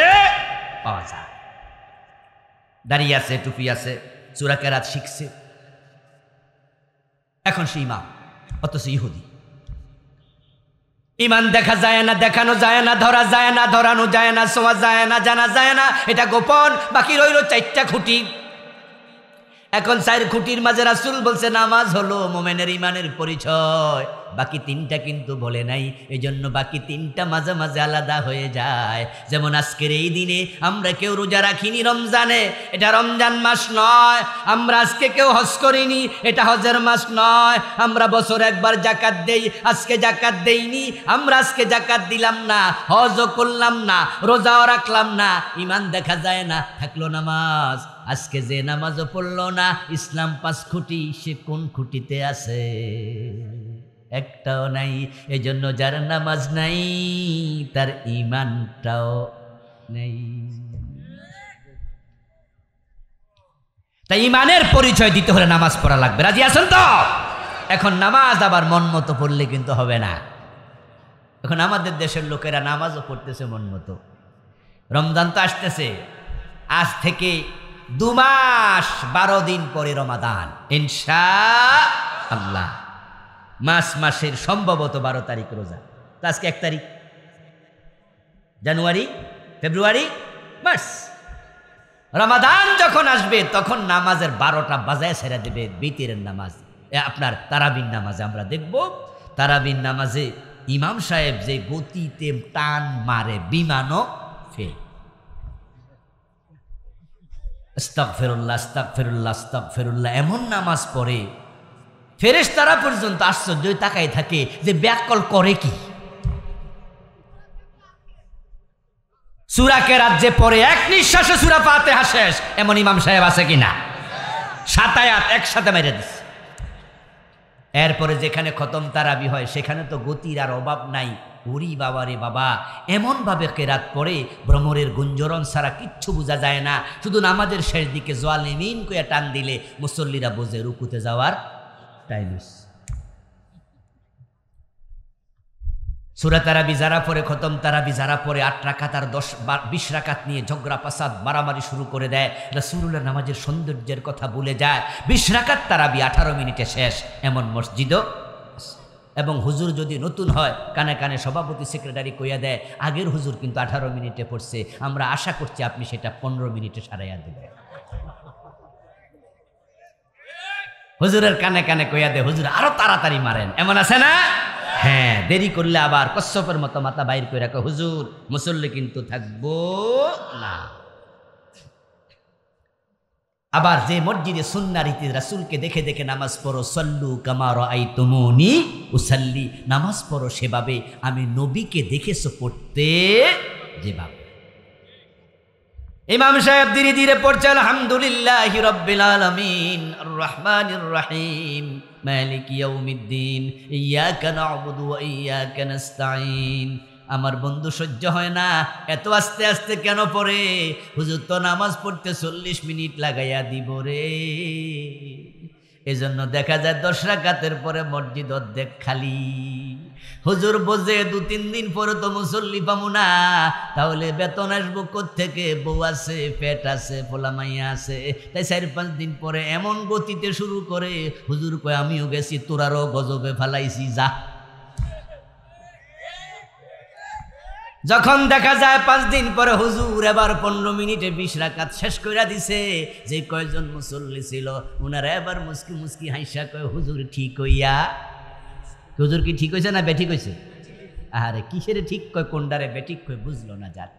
পাওয়া যায়। দাঁড়িয়ে আছে, টুপি আছে, সূরা কেরাত শিখছে, এখন সে ইমাম, অথচ ইহুদি। ইমান দেখা যায় না, দেখানো যায় না, ধরা যায় না, ধরানো যায় না, ছোঁয়া যায় না, জানা যায় না, এটা গোপন। বাকি রইল 4টা খুঁটি। এখন 4 খুঁটির মাঝে রাসূল বলছে নামাজ হলো মুমিনের ইমানের পরিচয়। বাকি তিনটা কিন্তু বলে নাই। এই জন্য বাকি তিনটা মাঝে মাঝে আলাদা হয়ে যায়। যেমন আজকের এই দিনে আমরা কেউ রোজা রাখিনি রমজানে, এটা রমজান মাস নয়। আমরা আজকে কেউ হজ করিনি, এটা হজের মাস নয়। আমরা বছর একবার জাকাত দেই, আজকে জাকাত দেইনি। আমরা আজকে জাকাত দিলাম না, হজও করলাম না, রোজাও রাখলাম না, ইমান দেখা যায় না, থাকলো নামাজ। আজকে যে নামাজও পড়লো না, ইসলাম 5 খুঁটি, সে কোন খুঁটিতে আছে? একটাও নাই। এই জন্য যার নামাজ নাই তার ইমানটাও নেই। তাই ইমানের পরিচয় দিতে হলে নামাজ পড়া লাগবে। রাজি আছেন তো? এখন নামাজ আবার মন মতো পড়লে কিন্তু হবে না। এখন আমাদের দেশের লোকেরা নামাজও পড়তেছে মন মতো। রমজান তো আসতেছে, আজ থেকে 2 মাস 12 দিন পরে রমাদান ইনশাআল্লাহ। মাসের সম্ভবত 12 তারিখ রোজা। তো আজকে 1 তারিখ, জানুয়ারি, ফেব্রুয়ারি, মার্চ। রমাদান যখন আসবে তখন নামাজের 12টা বাজায় ছেড়ে দেবে বিতিরের নামাজ। আপনার তারাবির নামাজে আমরা দেখব, তারাবির নামাজে ইমাম সাহেব যে গতিতে টান মারে, বিমানও ফেল। আস্তাগফিরুল্লাহ আস্তাগফিরুল্লাহ আস্তাগফিরুল্লাহ এমন নামাজ পড়ে ফেরেশতারা পর্যন্ত আশ্চর্য তাকায় থাকে যে ব্যাকল করে কি। সূরা কেরাত যে পড়ে এক নিঃশ্বাসে সূরা ফাতিহা শেষ, এমন ইমাম সাহেব আছে কিনা? 7 আয়াত একসাথে মেরে দিচ্ছে। এরপরে যেখানে খতম তারাবি হয় সেখানে তো গতির আর অভাব নাই। ওরি বাবা রে বাবা, এমনভাবে কেরাত পড়ে ভ্রমরের গুঞ্জরণ ছাড়া কিচ্ছু বোঝা যায় না। শুধু নামাজের শেষ দিকে জালিমিন কইয়া টান দিলে মুসল্লিরা বোঝে রুকুতে যাওয়ার টাইম। সূরা তারাবি যারা পড়ে, খতম তারাবি যারা পড়ে 8 রাকাত আর 20 রাকাত নিয়ে ঝগড়া ফাসাদ মারামারি শুরু করে দেয়। রাসূলুল্লাহ নামাজের সৌন্দর্যের কথা ভুলে যায়। 20 রাকাত তারাবি 18 মিনিটে শেষ, এমন মসজিদও। এবং হুজুর যদি নতুন হয়, কানে কানে সভাপতি সেক্রেটারি কইয়া দেয় আগের হুজুর কিন্তু 18 মিনিটে পড়ছে, আমরা আশা করছি আপনি সেটা 15 মিনিটে সারাইয়া দেবেন। হুজুরের কানে কানে কইয়া দেয় হুজুর আরো তাড়াতাড়ি মারেন, এমন আছে না? হ্যাঁ, দেরি করলে আবার কচ্ছপের মতো মাথা বাইর করে রাখো, হুজুর মুসল্লি কিন্তু থাকবো না। আবার যে মসজিদে সুন্নাহ রীতি রাসূলকে দেখে দেখে নামাজ পড়ো, সল্লু কামা রাআইতুমুনি উসাল্লি, নামাজ পড়ো সেভাবে আমি নবীকে দেখেছো পড়তে যেভাবে। ইমাম সাহেব ধীরে ধীরে পড়ছে আলহামদুলিল্লাহি রাব্বিল আলামিন আর রহমানির রহিম মালিক ইয়াউমিদ্দিন ইয়াকা না'বুদু ওয়া ইয়াকা নাস্তাঈন। আমার বন্ধু সহ্য হয় না, এত আস্তে আস্তে কেন পড়ে? হুজুর তো নামাজ পড়তে 40 মিনিট লাগাইয়া দিব রে। এজন্য দেখা যায় 10 রাকাতের পরে মসজিদ অর্ধেক খালি। হুজুর বোঝে 2-3 দিন পরে তো মুসল্লি পাবো না, তাহলে বেতন আসবো কোত্থেকে? বউ আছে, পেট আছে, পোলামাইয়া আছে। তাই 4-5 দিন পরে এমন গতিতে শুরু করে, হুজুর কয় আমিও গেছি, তোরারও গজবে ফালাইছি, যা। যখন দেখা যায় 5 দিন পরে হুজুর এবার 15 মিনিটে 20 রাকাত শেষ কইরা দিছে, যে কয়জন মুসল্লি ছিল উনারা এবার মুস্কি মুস্কি হাইসা কয় হুজুর ঠিক হইয়া। হুজুর কি ঠিক হইছে না বেঠিক হইছে? আরে কিসের ঠিক কয়, কোনটারে বেঠিক কয় বুঝলো না যার।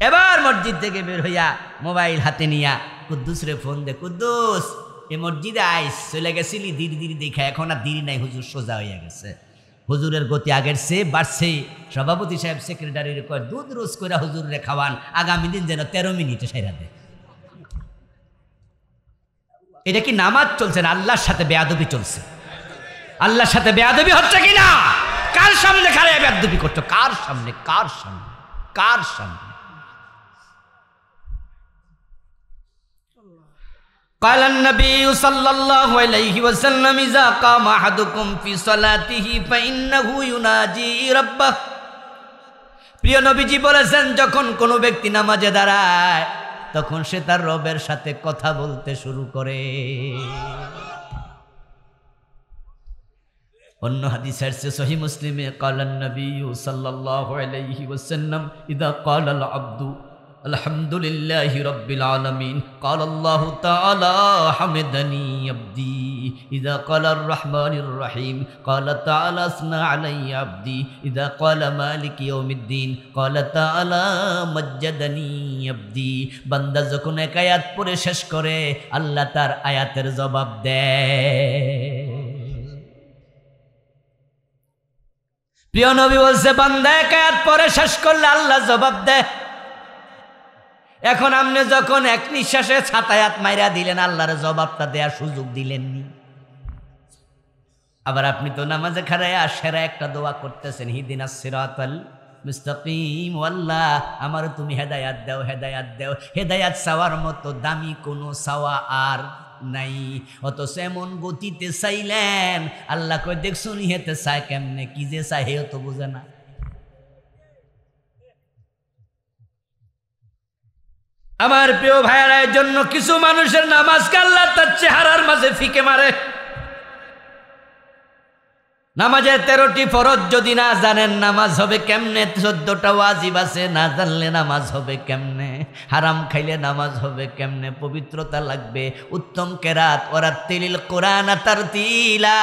এবার মসজিদ থেকে বের হইয়া মোবাইল হাতে নিয়া কুদ্দুস রে ফোন দে, কুদ্দুস এই মসজিদে আইস, চলে গেছিলি ধীরে ধীরে দেখা, এখন আর দেরি নাই, হুজুর সোজা হইয়া গেছে। হুজুরের গতি আগের চেয়ে বাড়ছে। সভাপতি সাহেব সেক্রেটারির কয় দুধ রোজ করে হুজুরে খাওয়ান, আগামী দিন যেন 13 মিনিটে সাইরা দেয়। এটা কি নামাজ চলছে না আল্লাহর সাথে বেয়াদবি চলছে? আল্লাহর সাথে বেয়াদবি হচ্ছে কিনা? কার সামনে খাড়ায় বেয়াদবি করছো? কার সামনে? কার সামনে? কার সামনে? قال النبي صلى الله عليه وسلم إذا قام أحدكم في صلاته فإنه يناجي ربه। প্রিয় নবীজি বলেছেন যখন কোনো ব্যক্তি নামাজে দাঁড়ায় তখন সে তার রবের সাথে কথা বলতে শুরু করে। অন্য হাদিস আছে সহিহ মুসলিমে قال النبي صلى الله عليه وسلم إذا قال العبد আলহামদুলিল্লাহি রাব্বিল আলামিন قال الله تعالى حمدني عبدي إذا قال الرحمن الرحيم قال تعالى أثنى علي عبدي إذا قال مالك يوم الدين قال تعالى مجدني عبدي বান্দা যখন এক আয়াত পড়ে শেষ করে আল্লাহ তার আয়াতের জবাব দেয়। প্রিয় নবী বলছে বান্দা এক আয়াত পড়ে শেষ করলে আল্লাহ জবাব দেয়। এখন আপনি যখন এক নিঃশ্বাসে ছাতায়াত মাইরা দিলেন আল্লাহর জবাবটা দেওয়ার সুযোগ দিলেননি। আবার আপনি তো নামাজে খাড়ায়া সেরা একটা দোয়া করতেছেন, হিদিনাস সিরাতাল মুস্তাকিম, আল্লাহ আমার তুমি হেদায়াত দাও, হেদায়াত দাও। হেদায়াত চাওয়ার মতো দামি কোনো চাওয়া আর নাই, অথচ এমন গতিতে চাইলেন আল্লাহ কই দেখছুন হেতে চায় কেমনে, কি যে চায় হেও তো বোঝে না। আমার প্রিয় ভাইয়েরা, এর জন্য কিছু মানুষের নামাজকে আল্লাহ তার চেহারার মাঝে ফিকে মারে। নামাজের 13টি ফরজ যদি না জানেন নামাজ হবে কেমনে, 14টা ওয়াজিব আছে না জানলে নামাজ হবে কেমনে, হারাম খাইলে নামাজ হবে কেমনে, পবিত্রতা লাগবে, উত্তম কেরাত, ওয়ারাত্তিলিল কোরআন তারতিলা।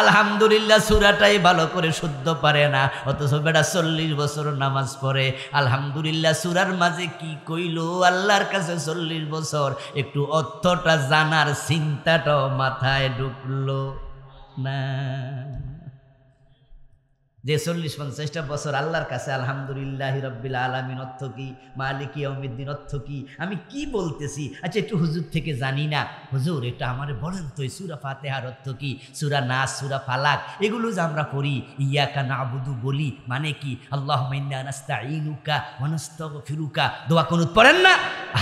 আলহামদুলিল্লাহ সূরাটাই ভালো করে শুদ্ধ পারে না, অথচ বেটা 40 বছর নামাজ পড়ে। আলহামদুলিল্লাহ সূরার মাঝে কি কইলো আল্লাহর কাছে 40 বছর একটু অর্থটা জানার চিন্তাটাও মাথায় ঢুকলো না। যে 40-50টা বছর আল্লাহর কাছে আলহামদুলিল্লাহি রাব্বিল আলামিন অর্থ কি, মালিকি ইয়াউমিদ্দিন অর্থ কি, আমি কি বলতেছি, আচ্ছা একটু হুজুর থেকে জানি না, হুজুর এটা আমারে বলেন তো সূরা ফাতিহার অর্থ কি, সূরা নাস, সূরা ফালাক, এগুলো যে আমরা পড়ি, ইয়াকা নাবুদু বলি মানে কি, আল্লাহুম্মা ইন্না নাস্তাঈনুকা ওয়া নাস্তাগফিরুকা, দোয়া কুনুত পড়েন না,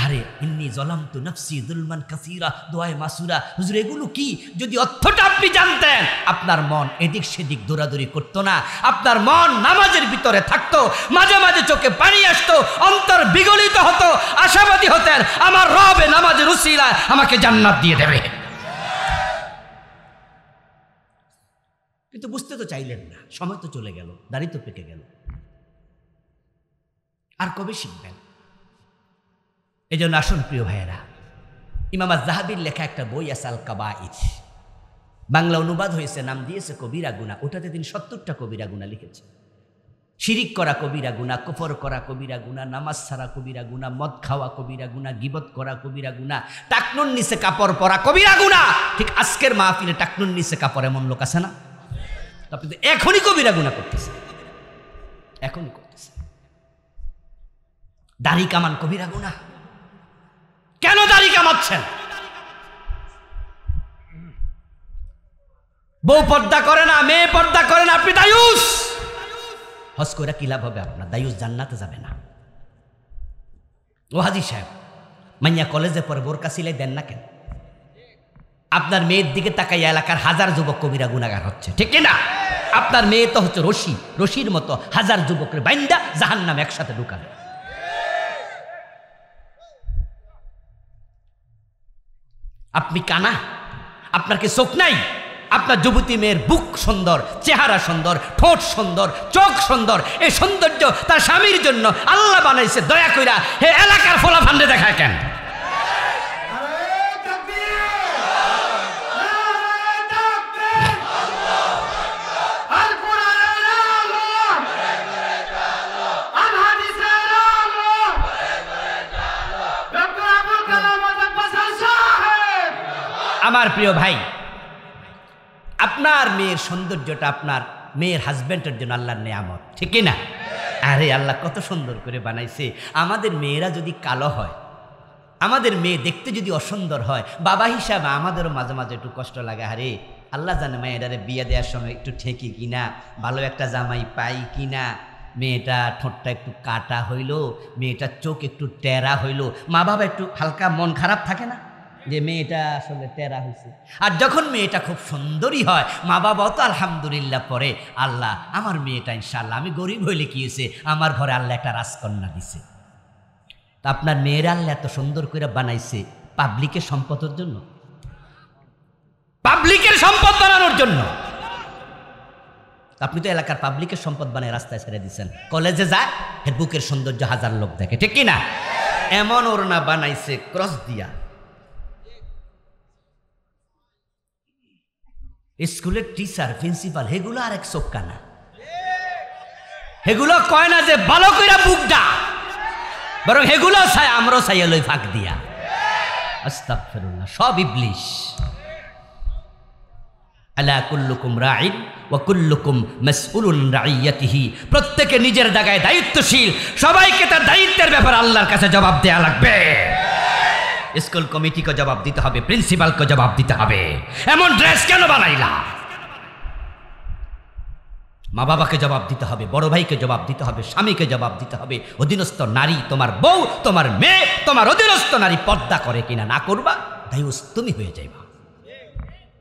আরে ইন্নী যালামতু নাফসি যুলমান কাসীরা, দোয়ায়ে মাসুরা, হুজুর এগুলো কি? যদি অর্থটা আপনি জানতেন আপনার মন এদিক সেদিক দৌড়াদৌড়ি করতো না, আপনার মন নামাজের ভিতরে থাকতো, মাঝে মাঝে চোখে পানি আসতো, অন্তর বিগলিত হতো, আশাবাদী হতেন আমার রব নামাজের উসিলায় আমাকে জান্নাত দিয়ে দেবে। কিন্তু বুঝতে তো চাইলেন না, সময় তো চলে গেল, দাড়ি তো পেকে গেল, আর কবে শিখবেন? এই জন্য আসুন প্রিয় ভাইয়েরা, ইমাম আয-যাহাবীর লেখা একটা বই আছে আল কাবাইর, বাংলা অনুবাদ হয়েছে, নাম দিয়েছে কবিরা গুনাহ। ওটাতে তিনি 70টা কবিরা গুনাহ লিখেছে। শিরিক করা কবিরা গুনাহ, কুফর করা কবিরা গুনাহ, নামাজ ছাড়া কবিরা গুনাহ, মদ খাওয়া কবিরা গুনাহ, গীবত করা কবিরা গুনাহ, টাকনুর নিচে কাপড় পরা কবিরা গুনাহ। ঠিক আজকের মাহফিলে টাকনুর নিচে কাপড় এমন লোক আছে না? আপনি তো এখনই কবিরা গুনাহ করতেছেন, এখনই করতেছেন। দাড়ি কামান কবিরা গুনাহ। কেন দাড়ি কামাচ্ছেন? বউ পর্দা করে না, মেয়ে পর্দা করে না, আপনি দায়ুস। হজ করে কি লাভ হবে আপনার? দায়ুস জান্নাতে যাবে না। ও হাজি সাহেব, মাইয়া কলেজে পরে বোরকা সিলাই দেন না কেন? আপনার মেয়ের দিকে তাকাইয়া এলাকার হাজার যুবক কবিরা গুনাহগার হচ্ছে, ঠিক কিনা? আপনার মেয়ে তো হচ্ছে রশি, রশির মতো হাজার যুবকের বাইন্দা জাহান্নামে একসাথে ঢুকাবে। আপনি কানা, আপনার কি চোখ নাই? আপনার যুবতী মেয়ের বুক সুন্দর, চেহারা সুন্দর, ঠোঁট সুন্দর, চোখ সুন্দর, এই সৌন্দর্য তার স্বামীর জন্য আল্লাহ বানাইছে দয়া কইরা, হে এলাকার ফোলা ফান্ডে দেখায় কেন? আমার প্রিয় ভাই, আপনার মেয়ের সৌন্দর্যটা আপনার মেয়ের হাজব্যান্ডের জন্য আল্লাহর নেয়ামত, ঠিক না? আরে আল্লাহ কত সুন্দর করে বানাইছে। আমাদের মেয়েরা যদি কালো হয়, আমাদের মেয়ে দেখতে যদি অসুন্দর হয়, বাবা হিসাবে আমাদেরও মাঝে মাঝে একটু কষ্ট লাগে। আরে আল্লাহ জানে মেয়েটারে বিয়ে দেওয়ার সময় একটু ঠেকি কিনা, ভালো একটা জামাই পাই কিনা, মেয়েটা ঠোঁটটা একটু কাটা হইলো, মেয়েটার চোখ একটু টেরা হইলো, মা বাবা একটু হালকা মন খারাপ থাকে না যে মেয়েটা আসলে টেরা হয়েছে। আর যখন মেয়েটা খুব সুন্দরী হয়, মা বাবাও তো আলহামদুলিল্লাহ পরে, আল্লাহ আমার মেয়েটা ইনশাআল্লাহ, আমি গরিব হইলে কি হয়েছে, আমার ঘরে আল্লাহ একটা রাজকন্যা দিছে। তা আপনার মেয়েরা আল্লাহ এত সুন্দর করে বানাইছে পাবলিকের সম্পদের জন্য, পাবলিকের সম্পদ বানানোর জন্য। আপনি তো এলাকার পাবলিকের সম্পদ বানায় রাস্তায় ছেড়ে দিচ্ছেন, কলেজে যায় এর বুকের সৌন্দর্য হাজার লোক দেখে, ঠিক কিনা? এমন ওড়না বানাইছে ক্রস দিয়া, স্কুলের টিচার প্রিন্সিপাল হেগুলো আর এক চোক্কা না, হেগুলো কয় না যে ভালো কইরা বুকডা, বরং হেগুলো চাই আমরাও চাইয়া লই ফাঁক দিয়া। আস্তাগফিরুল্লাহ, সব ইবলিশ। আলা কুল্লুকুম রাঈন ওয়া কুল্লুকুম মাসউলুন রাইয়াতিহি, প্রত্যেকে নিজের জায়গায় দায়িত্বশীল, সবাইকে তার দায়িত্বের ব্যাপারে আল্লাহর কাছে জবাব দেয়া লাগবে। স্কুল কমিটিকে জবাব দিতে হবে, প্রিন্সিপালকে জবাব দিতে হবে। এমন ড্রেস কেন বানাইলা? মা বাবাকে জবাব দিতে হবে, বড় ভাইকে জবাব দিতে হবে, স্বামীকে জবাব দিতে হবে। অধীনস্থ নারী, তোমার বউ, তোমার মেয়ে, তোমার অধীনস্থ নারী পর্দা করে কিনা না করবা, দায়ুস তুমি হয়ে যাইবা।